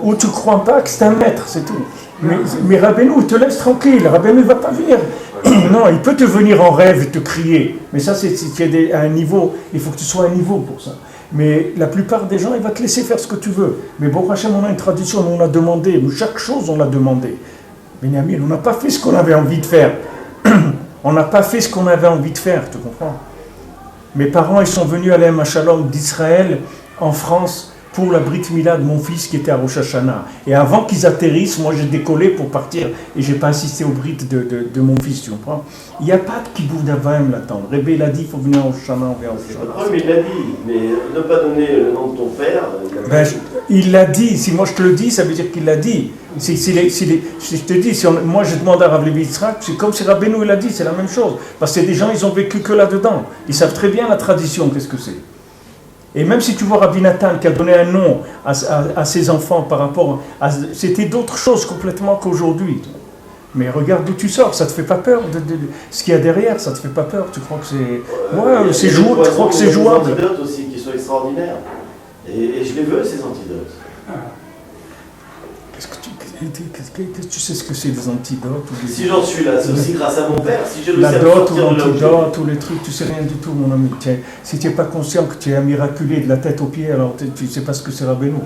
S1: ou tu ne crois pas que c'est un maître, c'est tout. Mais Rabbeinu, il te laisse tranquille, Rabbeinu ne va pas venir. Non, il peut te venir en rêve et te crier, mais ça, c'est si tu es à un niveau, il faut que tu sois à un niveau pour ça. Mais la plupart des gens, il va te laisser faire ce que tu veux. Mais bon, Hachem, on a une tradition, on a demandé, chaque chose, on l'a demandé. Benjamin, on n'a pas fait ce qu'on avait envie de faire. On n'a pas fait ce qu'on avait envie de faire, tu comprends? Mes parents, ils sont venus à l'Em Shalom d'Israël, en France, pour la Brit Mila de mon fils qui était à Rosh Hashanah. Et avant qu'ils atterrissent, moi j'ai décollé pour partir et j'ai pas assisté au Brit de mon fils, tu comprends? Il n'y a pas de Kibud Avayim là-dedans. Rebbe l'a dit, il faut venir à Rosh Hashanah, on vient à Rosh Hashanah.
S2: Oui, mais il l'a dit, mais ne pas donner le nom de ton père.
S1: Il l'a dit, si moi je te le dis, ça veut dire qu'il l'a dit. Si je te dis, moi je demande à Rav Levi Yitzhak, c'est comme si Rabbeinu l'a dit, c'est la même chose. Parce que des gens, ils ont vécu que là-dedans. Ils savent très bien la tradition, qu'est-ce que c'est. Et même si tu vois Rabbi Nathan qui a donné un nom à ses enfants par rapport à... C'était d'autres choses complètement qu'aujourd'hui. Mais regarde d'où tu sors, ça te fait pas peur de ce qu'il y a derrière, ça te fait pas peur, tu crois que c'est... Ouais, c'est jouable, tu crois que c'est jouable.
S2: Il y a des antidotes aussi qui sont extraordinaires. Et je les veux, ces antidotes.
S1: Qu'est-ce que tu sais ce que c'est des antidotes ou des...
S2: Si j'en suis là, c'est aussi grâce à mon père. Si j'ai réussi
S1: La
S2: à me
S1: dot ou
S2: sortir de là où
S1: l'antidote ou les trucs, tu sais rien du tout, mon ami. Si tu n'es pas conscient que tu es un miraculé de la tête aux pieds, alors tu ne sais pas ce que c'est Rabbeinu.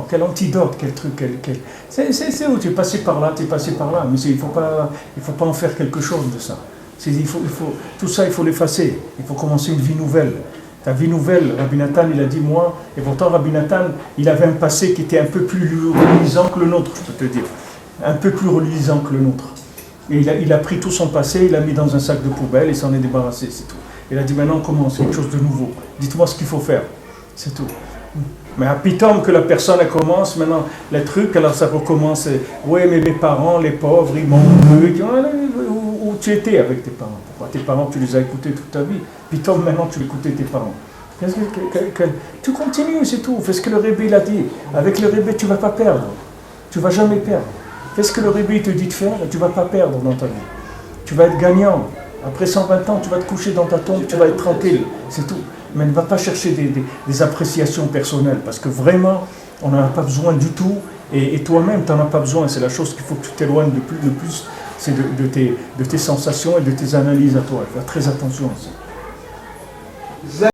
S1: Quel antidote, quel truc, c'est où tu es passé par là, mais il ne faut pas en faire quelque chose de ça. Tout ça, il faut l'effacer. Il faut commencer une vie nouvelle. Ta vie nouvelle, Rabbi Nathan, il a dit moi, et pourtant Rabbi Nathan, il avait un passé qui était un peu plus reluisant que le nôtre, je peux te dire. Un peu plus reluisant que le nôtre. Et il a pris tout son passé, il l'a mis dans un sac de poubelle et s'en est débarrassé, c'est tout. Il a dit maintenant on commence quelque chose de nouveau. Dites-moi ce qu'il faut faire, c'est tout. Mais à Pitom que la personne elle commence, maintenant les trucs, alors ça recommence. Oui, mais mes parents, les pauvres, ils m'ont vu. Où tu étais avec tes parents? Pourquoi tes parents, tu les as écoutés toute ta vie? Pitom, maintenant tu écoutais tes parents. Tu continues, c'est tout. Fais ce que le Rebbe il a dit. Avec le Rebbe, tu ne vas pas perdre. Tu ne vas jamais perdre. Fais ce que le Rebbe te dit de faire et tu ne vas pas perdre dans ta vie. Tu vas être gagnant. Après 120 ans, tu vas te coucher dans ta tombe, tu vas être tranquille. C'est tout. Mais ne va pas chercher des appréciations personnelles parce que vraiment, on n'en a pas besoin du tout. Et toi-même, tu n'en as pas besoin. C'est la chose qu'il faut que tu t'éloignes le plus c'est de tes sensations et de tes analyses à toi. Fais très attention à ça.